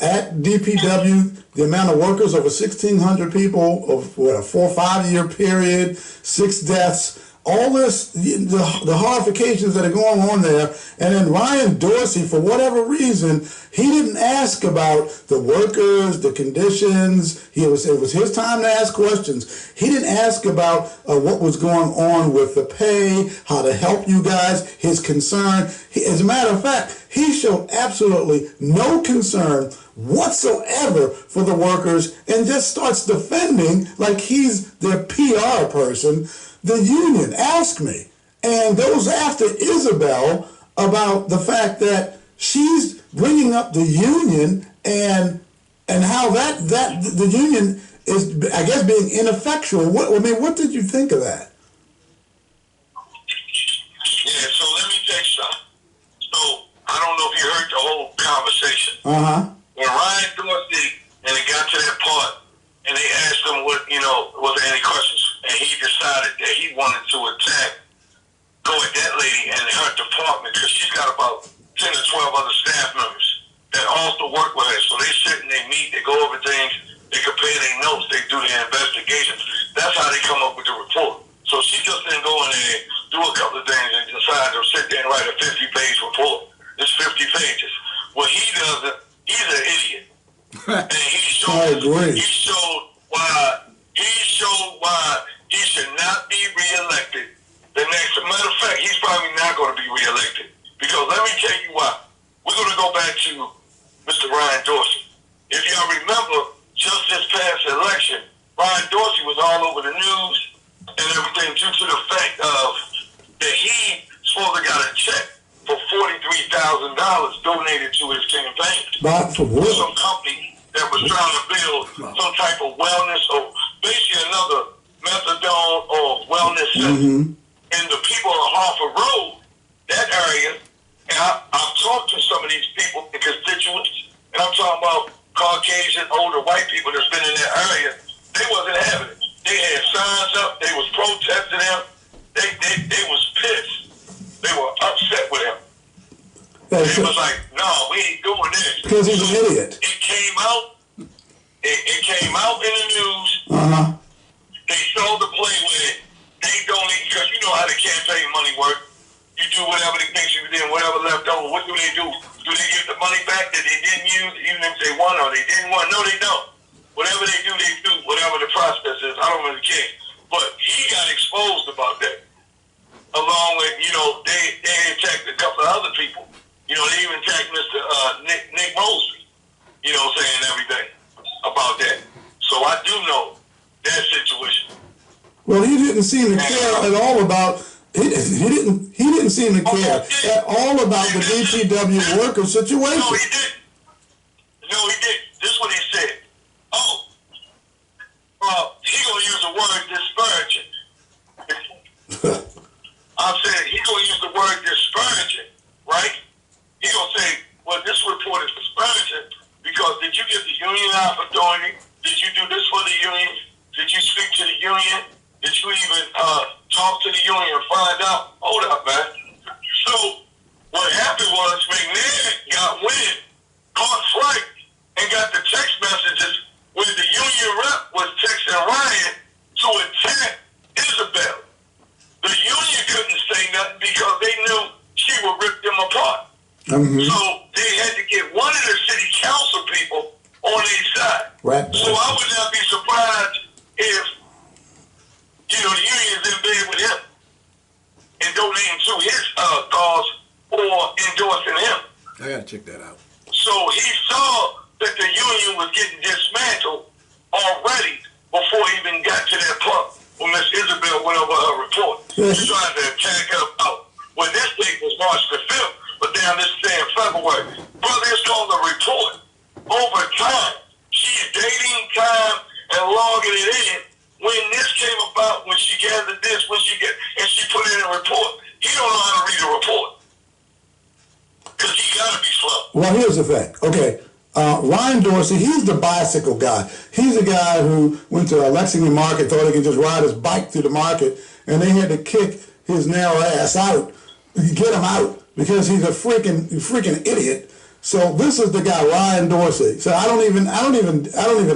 at DPW, the amount of workers, over 1,600 people, of what, a 4 or 5 year period, 6 deaths. All this, the horrifications that are going on there, and then Ryan Dorsey, for whatever reason, he didn't ask about the workers, the conditions. It was his time to ask questions. He didn't ask about what was going on with the pay, how to help you guys, his concern. As a matter of fact, he showed absolutely no concern whatsoever for the workers, and just starts defending, like he's their PR person, the union. Ask me, and goes after Isabel about the fact that she's bringing up the union and how that the union is, I guess, being ineffectual. What did you think of that? Yeah, so let me tell you something. So I don't know if you heard the whole conversation. When Ryan Dorsey and it got to that part, and they asked him was there any questions, and he decided that he wanted to go at that lady and her department, because she's got about 10 or 12 other staff members that also work with investigations. That's how they come up with the report. So she just didn't go in there, do a couple of things, and decide to sit there and write a 50-page report. It's 50 pages. Well, he doesn't. He's an idiot. And he showed why he should not be reelected. Matter of fact, he's probably not going to be reelected. Because let me tell you why. We're going to go back to Mr. Ryan Dorsey. If y'all remember, just this past election, Ryan Dorsey was all over the news and everything due to the fact of that he supposed to got a check for $43,000 donated to his campaign. Some company that was trying to build some type of wellness or basically another methadone or wellness center. And the people on Harford Road, that area, and I've talked to some of these people, the constituents, and I'm talking about Caucasian, older white people that's been in that area, they wasn't having it. They had signs up, they was protesting him, they was pissed. They were upset with him. They was like, no, we ain't doing this. Because he's an idiot. It came out in the news. They showed the play with it. They donate, because you know how the campaign money works. You do whatever they think you did, whatever left over. What do they do? Do they give the money back that they didn't use, even if they won or they didn't win? No, they don't. Whatever they do, whatever the process is. I don't really care. But he got exposed about that. Along with, they attacked a couple of other people. They even attacked Mr. Nick Mosley, saying everything about that. So I do know that situation. Well, he didn't seem to care at all about. He didn't seem to care at all about the DPW worker situation. No, he didn't. This is what he said. He gonna use the word disparaging. I said he gonna use the word disparaging, right? He gonna say, well, this report is disparaging because did you get the union opportunity? Did you do this for the union? Did you speak to the union? Did you even talk to the union and find out? Hold up, man. So what happened was McNair got wind, caught flight, and got the text messages where the union rep was texting Ryan to attack Isabel. The union couldn't say nothing because they knew she would rip them apart. So they had to get one of the city council people on their side. Right. So I would not be surprised if the union's in bed with him and donating to his cause or endorsing him. I gotta check that out. So he saw that the union was getting dismantled already before he even got to that part when Miss Isabel went over her report. He tried to attack her out. When this date was March the 5th, but now this is saying February. Brother, it's called a report. Over time, she's dating time and logging it in. When this came about, when she gathered this, and she put it in a report, he don't know how to read a report. Because he gotta be slow. Well, here's the thing. Okay, Ryan Dorsey, he's the bicycle guy. He's the guy who went to Lexington Market, thought he could just ride his bike through the market, and they had to kick his narrow ass out, get him out, because he's a freaking idiot. So this is the guy, Ryan Dorsey. So I don't even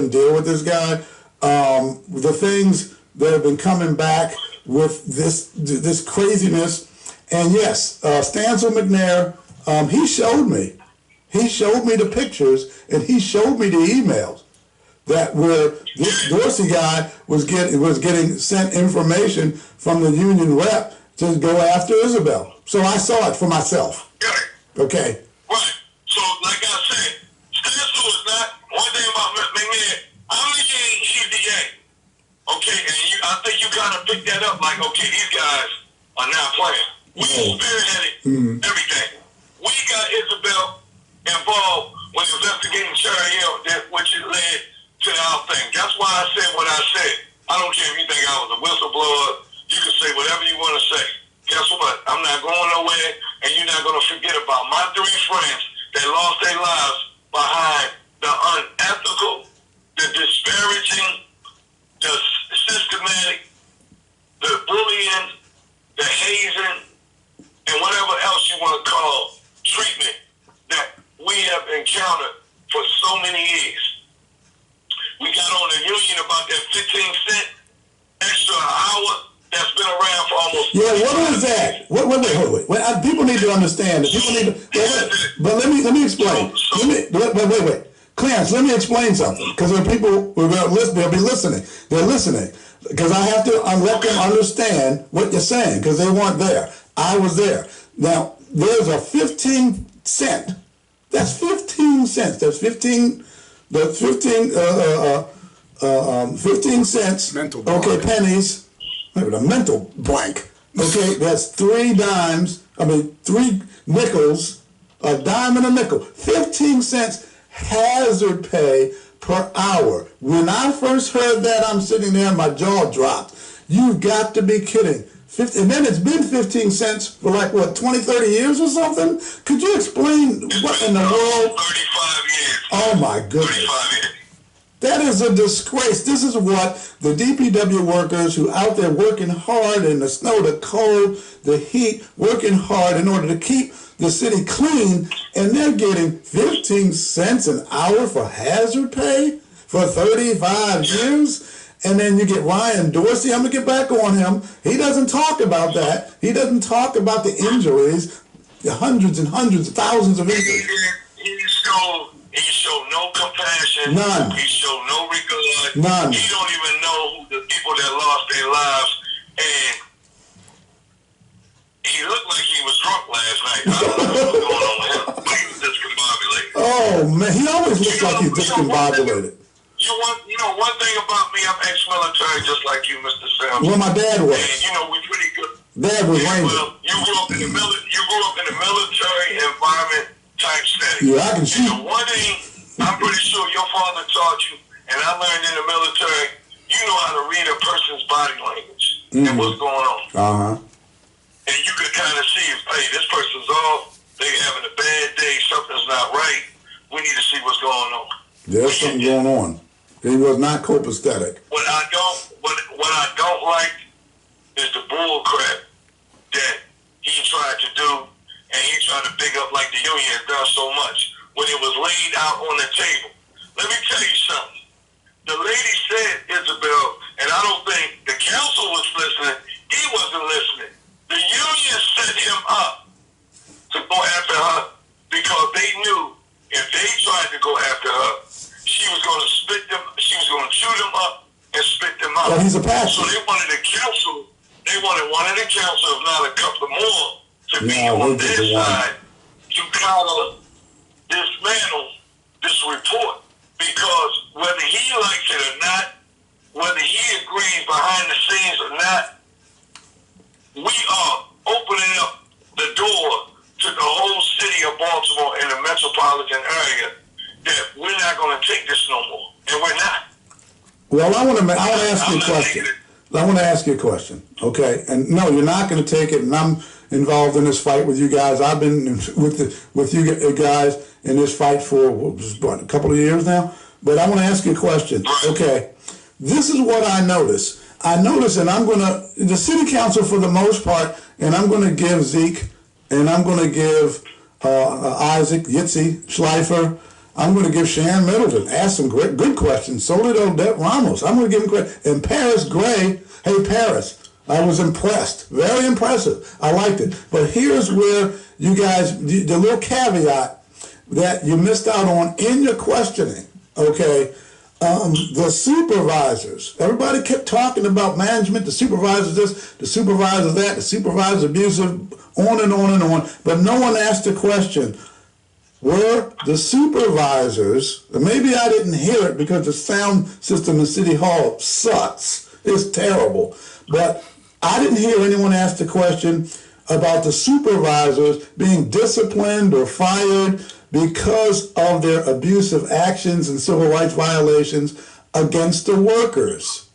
deal with this guy. The things that have been coming back with this craziness, and yes, Stancil McNair, he showed me the pictures, and he showed me the emails that where this Dorsey guy was getting sent information from the union rep to go after Isabel. So I saw it for myself. Okay. Right. So like I said, Stancil is not one thing about McNair. I'm the yang, he's the yang. Okay, and I think you kind of picked that up. Like, okay, these guys are not playing. We spearheaded everything. We got Isabel involved when investigating Cherry Hill, which led to our thing. That's why I said what I said. I don't care if you think I was a whistleblower. You can say whatever you want to say. Guess what? I'm not going nowhere, and you're not going to forget about my 3 friends that lost their lives behind the unethical, the disparaging, the systematic, the bullying, the hazing, and whatever else you want to call treatment that we have encountered for so many years. We got on the union about that 15 cent extra an hour that's been around for almost. Yeah, what is that? Wait. People need to understand. People need to. But let me explain. Wait. Clarence, let me explain something, because there are people who are going to listen. They'll be listening. They're listening because I have to let them understand what you're saying, because they weren't there. I was there. Now there's a 15 cent. That's 15 cents. That's 15. That's 15 cents. Mental blank. Okay, pennies. A mental blank. Okay, that's 3 dimes. 3 nickels. A dime and a nickel. 15 cents hazard pay per hour. When I first heard that, I'm sitting there and my jaw dropped. You've got to be kidding. And then it's been 15 cents for 20, 30 years or something? Could you explain what in the world? 35 years. Oh my goodness. 35 years. That is a disgrace. This is what the DPW workers who out there working hard in the snow, the cold, the heat, working hard in order to keep the city clean, and they're getting 15 cents an hour for hazard pay for 35 years. And then you get Ryan Dorsey. I'm going to get back on him. He doesn't talk about that. He doesn't talk about the injuries, the hundreds and hundreds of thousands of injuries. He showed no compassion. None. He showed no regard. None. He don't even know the people that lost their lives. And he looked like he was drunk last night. I don't know what was going on with him, but he was discombobulated. Oh, man. He always looks like he's discombobulated. One thing about me, I'm ex-military just like you, Mr. Sims. Well, my dad was. And, we pretty good. Dad was Ranger. Well, you grew up in the military environment type setting. Yeah, I can shoot. And the one thing I'm pretty sure your father taught you, and I learned in the military, you know how to read a person's body language and what's going on. And you could kind of see if, hey, this person's off, they having a bad day, something's not right. We need to see what's going on. There's something going on. He was not copacetic. What I don't like is the bull crap that he tried to do, and he tried to big up like the union has done so much when it was laid out on the table. Let me tell you something. The lady said, Isabel, and I don't think the council was listening. He wasn't listening. The union set him up to go after her because they knew if they tried to go after her, she was going to spit them. She was going to chew them up and spit them out. Well, he's a pastor. So they wanted the council. They wanted one of the council, if not a couple more, to be on their side to kind of dismantle this report. Because whether he likes it or not, whether he agrees behind the scenes or not, we are opening up the door to the whole city of Baltimore and the metropolitan area that we're not going to take this no more, and we're not. Well, I want to ask you a question. I want to ask you a question, okay? And no, you're not going to take it, and I'm involved in this fight with you guys. I've been with you guys in this fight for a couple of years now. But I want to ask you a question. Okay, this is what I notice. And I'm going to, the city council for the most part, and I'm going to give Zeke, and I'm going to give Isaac, Yitzi, Schleifer, I'm going to give Sharon Middleton, ask some good questions. So did Odette Ramos. I'm going to give him credit. And Paris Gray, hey Paris, I was impressed. Very impressive. I liked it. But here's where you guys, the little caveat that you missed out on in your questioning, okay? The supervisors. Everybody kept talking about management, the supervisors this, the supervisors that, the supervisors abusive, on and on and on. But no one asked the question, were the supervisors, and maybe I didn't hear it because the sound system in City Hall sucks. It's terrible. But I didn't hear anyone ask the question about the supervisors being disciplined or fired because of their abusive actions and civil rights violations against the workers.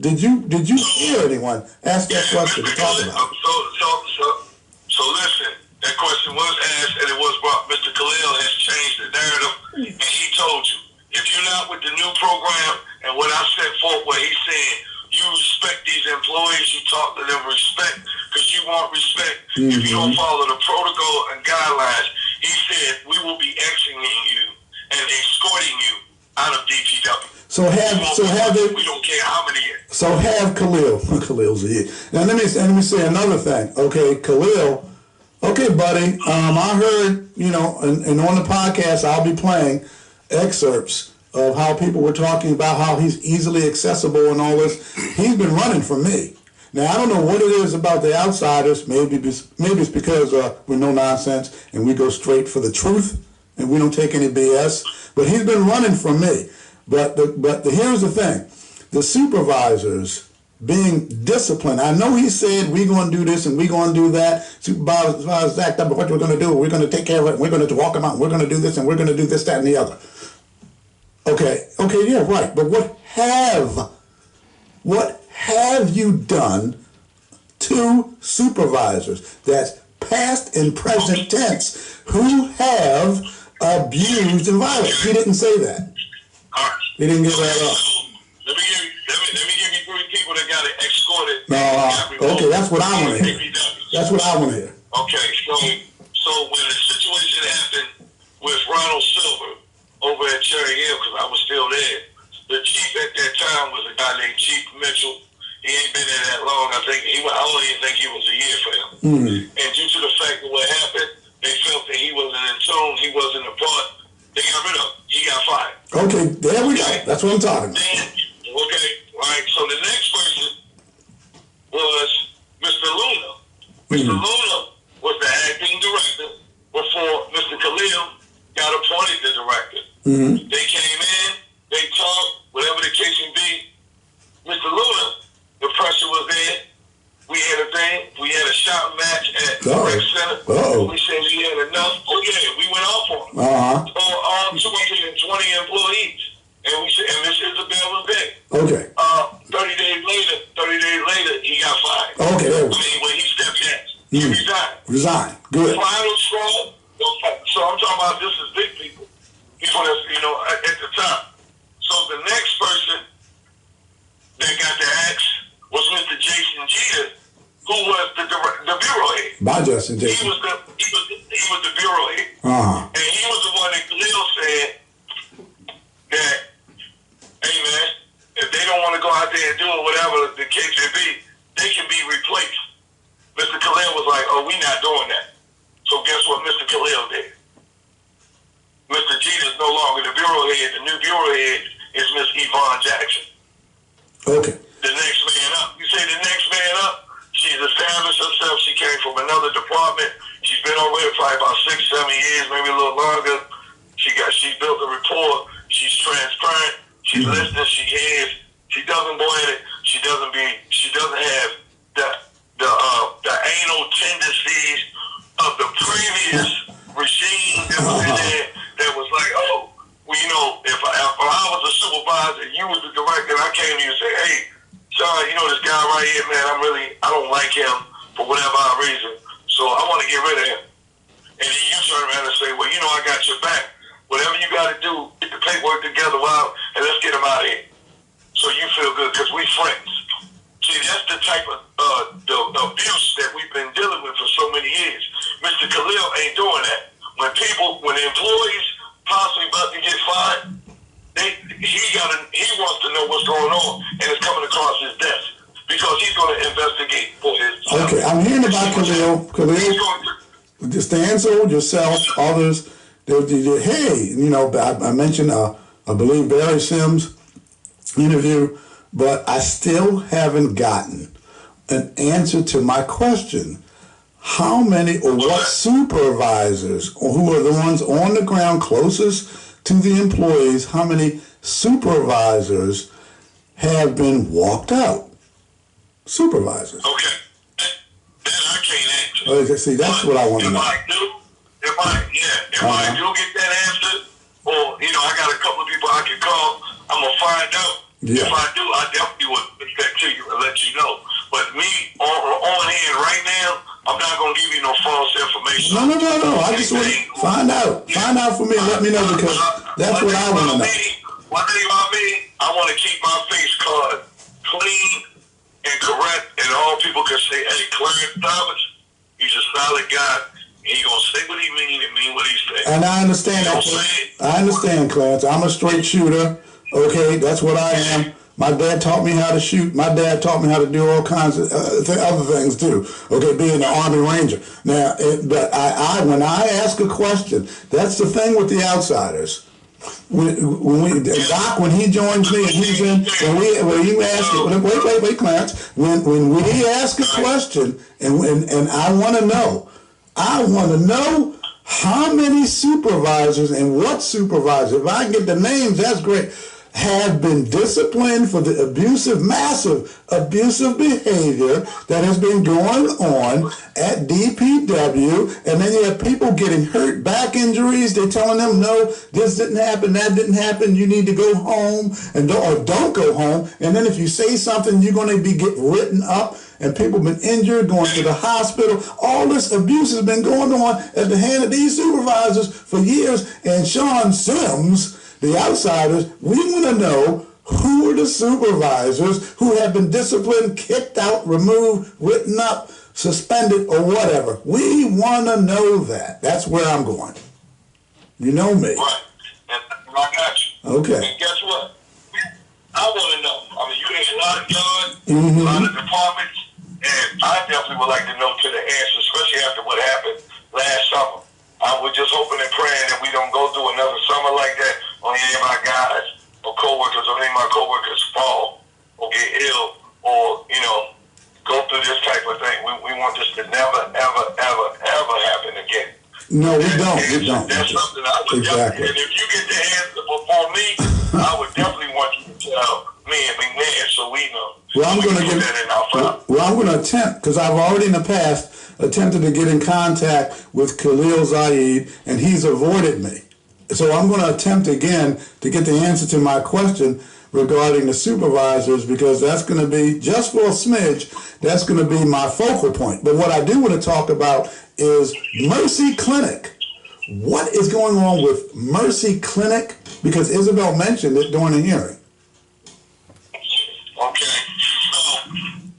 Did you hear anyone ask that question to talk about it? So listen, that question was asked and it was brought. Mr. Khalil has changed the narrative, and he told you, if you're not with the new program and what I set forth, what he's saying, you respect these employees, you talk to them respect, because you want respect if you don't follow the protocol and guidelines. He said, we will be exiting you and escorting you out of DPW. So have they? We don't care how many years. So have Khalil's a year. Now let me say another thing. Okay, Khalil. Okay, buddy. I heard, and on the podcast I'll be playing excerpts of how people were talking about how he's easily accessible and all this. He's been running from me. Now I don't know what it is about the outsiders. Maybe it's because we're no nonsense and we go straight for the truth and we don't take any BS. But he's been running from me. But here's the thing: the supervisors being disciplined. I know he said we're going to do this and we're going to do that. Supervisors act up, but what we're going to do, we're going to take care of it. We're going to walk them out. We're going to do this and we're going to do this, that, and the other. Okay, yeah, right. But what have you done to supervisors? That's past and present tense who have abused and violated. He didn't say that. He didn't give that up. Let me give you 3 people that got escorted. Okay, that's what I want to hear. That's what I want to hear. Okay, so when the situation happened with Ronald Silver over at Cherry Hill, because I was still there, the chief at that time was a guy named Chief Mitchell. He ain't been there that long. I don't even think he was a year for him. And due to the fact of what happened, they felt that he wasn't in tune, he wasn't a part. They got rid of him. He got fired. Okay, there we go. That's what I'm talking about. Okay, right. So the next person was Mr. Luna. Mr. Luna was the acting director before Mr. Khalil got appointed the director. They came in, they talked, whatever the case may be. Mr. Luna, the pressure was there. We had a thing. We had a shot match at the rec center. We said we had enough. Oh yeah, we went off on them. All 220 employees. And we said, and Miss Isabel was there. Okay. 30 days later, he got fired. Okay, there we go. When he stepped down, he resigned. Resigned. Good. Final straw. So I'm talking about this is big people. People that's, at the top. So the next person that got the axe was Mr. Jason Jeter, who was the bureau head. By Justin Jason. He was the bureau head. And he was the one that Khalil said that, hey man, if they don't want to go out there and do it, whatever the case may be, they can be replaced. Mr. Khalil was like, oh, we not doing that. So guess what Mr. Khalil did? Mr. Jeter's no longer the bureau head. The new bureau head is Miss Yvonne Jackson. Okay. The next man up. You say the next man up? She's established herself. She came from another department. She's been over here probably about 6-7 years, maybe a little longer. She built a rapport. She's transparent. She's listening. She hears. She doesn't go at it. She doesn't have the anal tendencies of the previous regime that was in there. That was like, oh, well, if I was a supervisor, you was the director, and I came to you and say, hey, John, this guy right here, man, I don't like him for whatever reason, so I want to get rid of him. And then you turn around and say, well, I got your back. Whatever you got to do, get the paperwork together, and let's get him out of here. So you feel good, because we friends. See, that's the type of the abuse that we've been dealing with for so many years. Mr. Khalil ain't doing that. When the employees possibly about to get fired, he wants to know what's going on, and it's coming across his desk because he's going to investigate for his. Okay, I'm hearing about Khalil. Just to answer yourself, others. Hey, I mentioned, I believe Barry Sims' interview, but I still haven't gotten an answer to my question. How many or what supervisors, or who are the ones on the ground closest to the employees, how many supervisors have been walked out? Supervisors. Okay. That I can't answer. See, that's what I want to know. If I do get that answer, or, I got a couple of people I can call, I'm going to find out. Yeah. If I do, I definitely would get back to you and let you know. But me, on hand right now, I'm not going to give you no false information. No. I just want to find out. Find out for me and let me know, because that's what I want to know. One thing about me, I want to keep my face card clean and correct, and all people can say, hey, Clarence Thomas, he's a solid guy. He going to say what he mean and mean what he say. And I understand that. I understand, Clarence. I'm a straight shooter. Okay, that's what I am. My dad taught me how to shoot. My dad taught me how to do all kinds of other things too. Okay, being an Army Ranger. Now, but when I ask a question, that's the thing with the outsiders. Doc, when he joins me and he's in, when you ask it, wait, Clarence. When we ask a question and I want to know how many supervisors and what supervisors. If I get the names, that's great. Have been disciplined for the massive abusive behavior that has been going on at DPW, and then you have people getting hurt, back injuries. They're telling them, no, this didn't happen, that didn't happen. You need to go home, or don't go home. And then if you say something, you're going to get written up. And people have been injured, going to the hospital. All this abuse has been going on at the hand of these supervisors for years. And Sean Sims, the outsiders, we want to know who are the supervisors who have been disciplined, kicked out, removed, written up, suspended, or whatever. We want to know that. That's where I'm going. You know me. Right. And I got you. Okay. And guess what? I want to know. I mean, you had a lot of guns, Mm-hmm. a lot of departments, and I definitely would like to know to the answer, especially after what happened last summer. I was just hoping and praying that we don't go through another summer like that on any of my guys or coworkers or any of my coworkers fall or get ill or, go through this type of thing. We want this to never, ever, ever, ever happen again. No, we don't. That's something I would definitely, and if you get the answer before me, I would definitely want you to tell me and McMahon so we know. Well, I'm going to attempt, because I've already in the past attempted to get in contact with Khalil Zaid, and he's avoided me. So I'm going to attempt again to get the answer to my question regarding the supervisors, because that's going to be, just for a smidge, that's going to be my focal point. But what I do want to talk about is Mercy Clinic. What is going on with Mercy Clinic? Because Isabel mentioned it during the hearing. Okay, so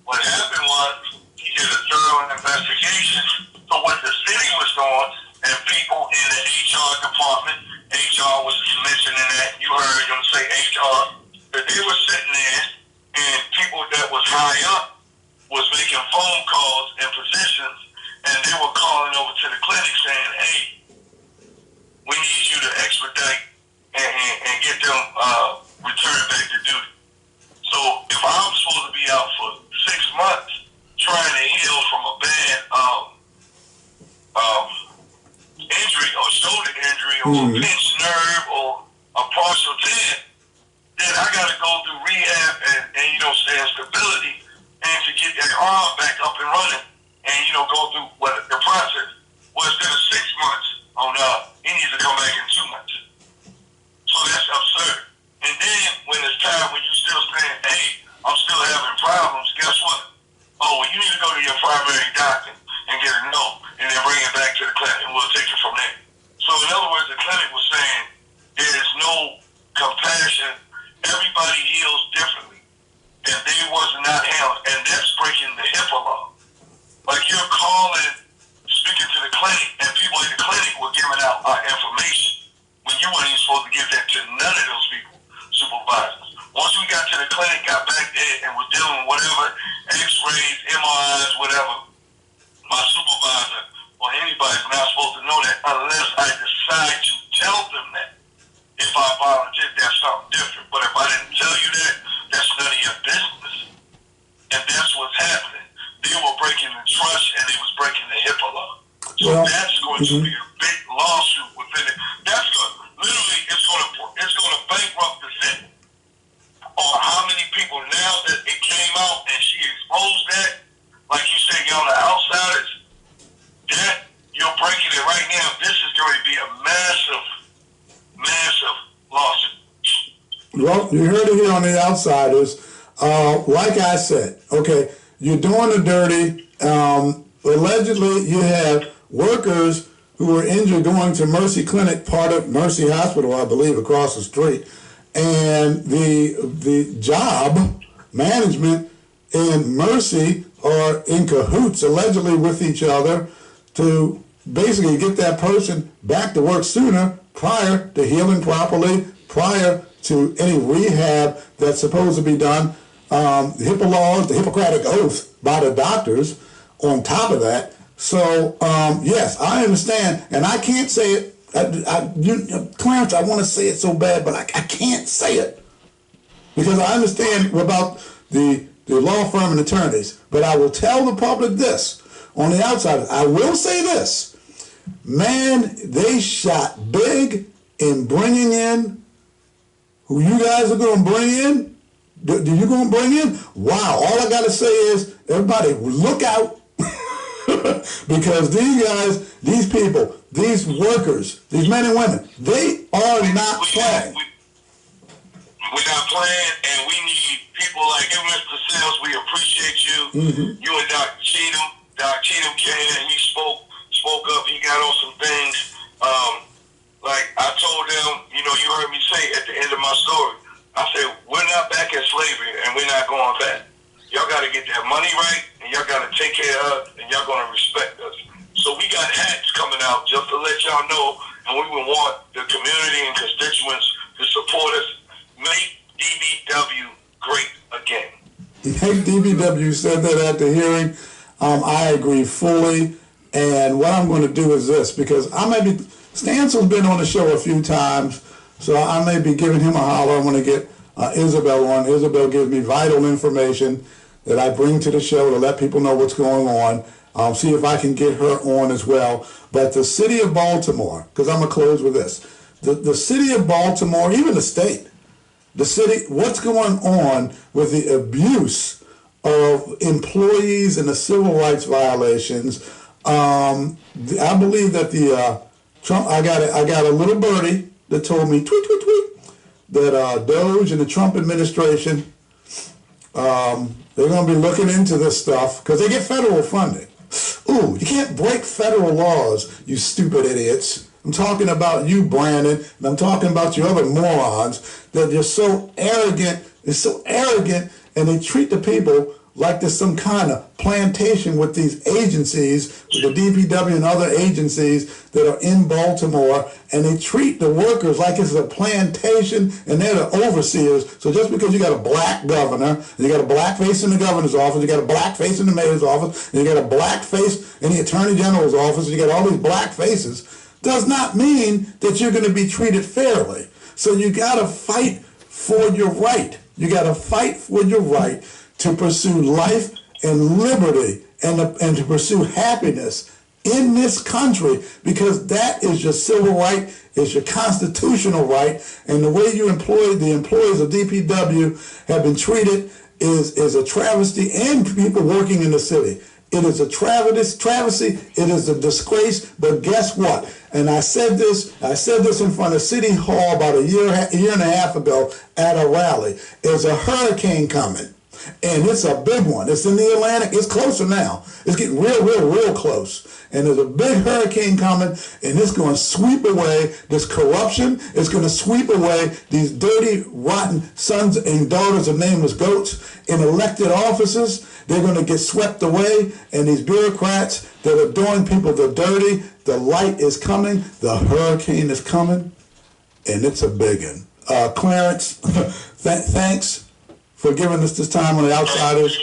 what happened was he did a thorough investigation for what the city was doing, and people in the HR department, HR was mentioning that, you heard them say HR, that they were sitting there and people that was high up was making phone calls and positions, and they were calling over to the clinic saying, hey, we need you to expedite and get them returned back to duty. So if I'm supposed to be out for 6 months trying to heal from a bad injury or shoulder injury or a pinched nerve or a partial tear, then I got to go through rehab and stability and to get that arm back up and running and, go through the process. Well, instead of 6 months, he needs to come back in 2 months. So that's absurd. And then when it's time when you still saying, hey, I'm still having problems, guess what? Oh, well, you need to go to your primary doctor and get a note and then bring it back to the clinic and we'll take it from there. So in other words, the clinic was saying there is no compassion. Everybody heals differently. And they was not handled. And that's breaking the HIPAA law. Like you're calling, speaking to the clinic, and people at the clinic were giving out our information when you weren't even supposed to give that to none of those people, supervisors. Once we got to the clinic, got back there, and was dealing with whatever, x-rays, MRIs, whatever, my supervisor or anybody's not supposed to know that unless I decide to tell them that. If I volunteer, that's something different. But if I didn't tell you that, that's none of your business. And that's what's happening. They were breaking the trust and they was breaking the HIPAA law. So that's going to be a big lawsuit within it. That's literally it's going to bankrupt the city. Or how many people now that it came out and she exposed that, like you said, y'all the outsiders, that you're breaking it right now. This is going to be a massive lawsuit. Well, you heard it here on the outsiders. Like I said, okay, you're doing the dirty. Allegedly, you have workers who were injured going to Mercy Clinic, part of Mercy Hospital, I believe, across the street. And the job management and Mercy are in cahoots, allegedly, with each other to basically get that person back to work sooner, prior to healing properly, prior to any rehab that's supposed to be done. HIPAA laws, the Hippocratic Oath by the doctors on top of that. So, yes, I understand, and I can't say it. Clarence, I want to say it so bad, but I can't say it because I understand about the law firm and attorneys. But I will tell the public this on the outside. I will say this. Man, they shot big in bringing in who you guys are going to bring in. Do you going to bring in? Wow, all I got to say is, everybody, look out. Because these guys, these people, these workers, these men and women, they are not playing. We're not playing, and we need people like you, Mr. Sales. We appreciate you. You and Dr. Cheatham. Dr. Cheatham came in, he spoke up, he got on some things. Like I told them, you heard me say at the end of my story, I said, we're not back in slavery, and we're not going back. Y'all got to get that money right, and y'all got to take care of us, and y'all going to respect us. So we got hats coming out just to let y'all know, and we would want the community and constituents to support us. Make DBW great again. Make DBW said that at the hearing. I agree fully. And what I'm going to do is this, because Stansel's been on the show a few times, so I may be giving him a holler. I'm going to get Isabel on. Isabel gives me vital information that I bring to the show to let people know what's going on. I'll see if I can get her on as well. But the city of Baltimore, because I'm going to close with this, the city of Baltimore, even the state, the city, what's going on with the abuse of employees and the civil rights violations. I believe that the Trump, I got a little birdie that told me, tweet, tweet, tweet, that Doge and the Trump administration, they're going to be looking into this stuff because they get federal funding. Ooh, you can't break federal laws, you stupid idiots. I'm talking about you, Brandon, and I'm talking about you other morons that you're so arrogant. They're so arrogant, and they treat the people like there's some kind of plantation with these agencies, with the DPW and other agencies that are in Baltimore, and they treat the workers like it's a plantation, and they're the overseers. So just because you got a black governor, and you got a black face in the governor's office, you got a black face in the mayor's office, and you got a black face in the attorney general's office, and you got all these black faces, does not mean that you're going to be treated fairly. So you got to fight for your right. You got to fight for your right to pursue life and liberty and to pursue happiness in this country, because that is your civil right, is your constitutional right, and the way you employ the employees of DPW have been treated is a travesty, and people working in the city. It is a travesty, it is a disgrace, but guess what? And I said this in front of City Hall about a year and a half ago at a rally. There's a hurricane coming, and it's a big one. It's in the Atlantic. It's closer now. It's getting real close. And there's a big hurricane coming, and it's going to sweep away this corruption. It's going to sweep away these dirty, rotten sons and daughters of nameless goats in elected offices. They're going to get swept away, and these bureaucrats that are doing people the dirty, the light is coming, the hurricane is coming, and it's a big one. Clarence, thanks for giving us this time on the Outsiders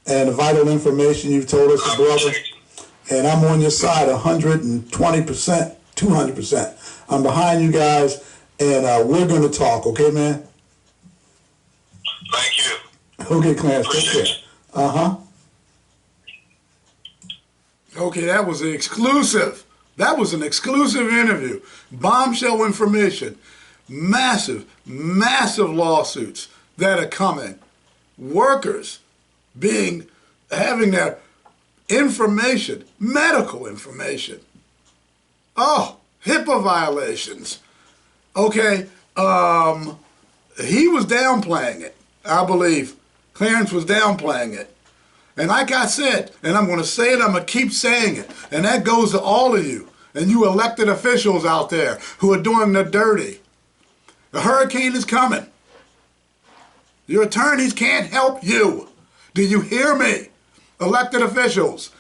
and the vital information you've told us, brother. And I'm on your side 120%, 200%. I'm behind you guys, and we're going to talk, okay, man? Thank you. Okay, Clarence, take care. Okay, that was an exclusive. That was an exclusive interview. Bombshell information. Massive lawsuits that are coming. Workers having their information, medical information. Oh, HIPAA violations. Okay, he was downplaying it, I believe. Clarence was downplaying it. And like I said, and I'm going to say it, I'm going to keep saying it, and that goes to all of you and you elected officials out there who are doing the dirty. The hurricane is coming. Your attorneys can't help you. Do you hear me? Elected officials,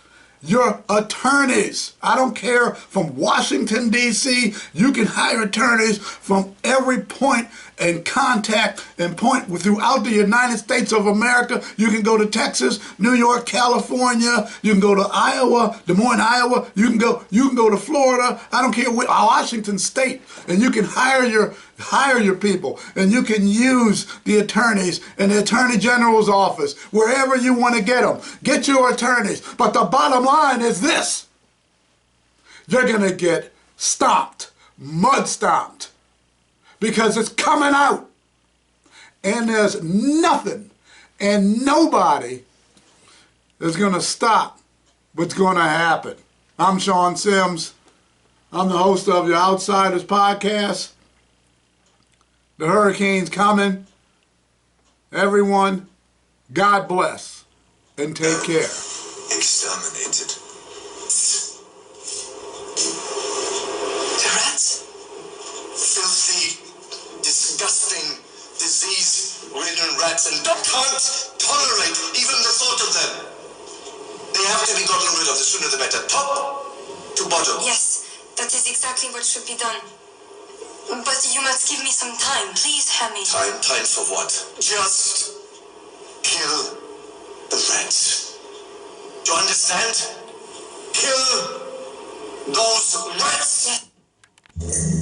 your attorneys, I don't care, from Washington, D.C., you can hire attorneys from every point and contact and point throughout the United States of America. You can go to Texas, New York, California. You can go to Iowa, Des Moines, Iowa. You can go to Florida. I don't care where, Washington State, and you can hire your people, and you can use the attorneys in the Attorney General's office wherever you want to get them. Get your attorneys. But the bottom line is this: you're gonna get stomped, mud stomped, because it's coming out, and there's nothing and nobody is going to stop what's going to happen. I'm Sean Sims. I'm the host of your Outsiders podcast. The hurricane's coming. Everyone, God bless and take care. Exterminated. Filthy, disgusting, disease-ridden rats, and can't tolerate even the thought of them. They have to be gotten rid of. The sooner the better. Top to bottom. Yes, that is exactly what should be done. But you must give me some time, please, Hammy. Time for what? Just kill the rats. Do you understand? Kill those rats. Yes.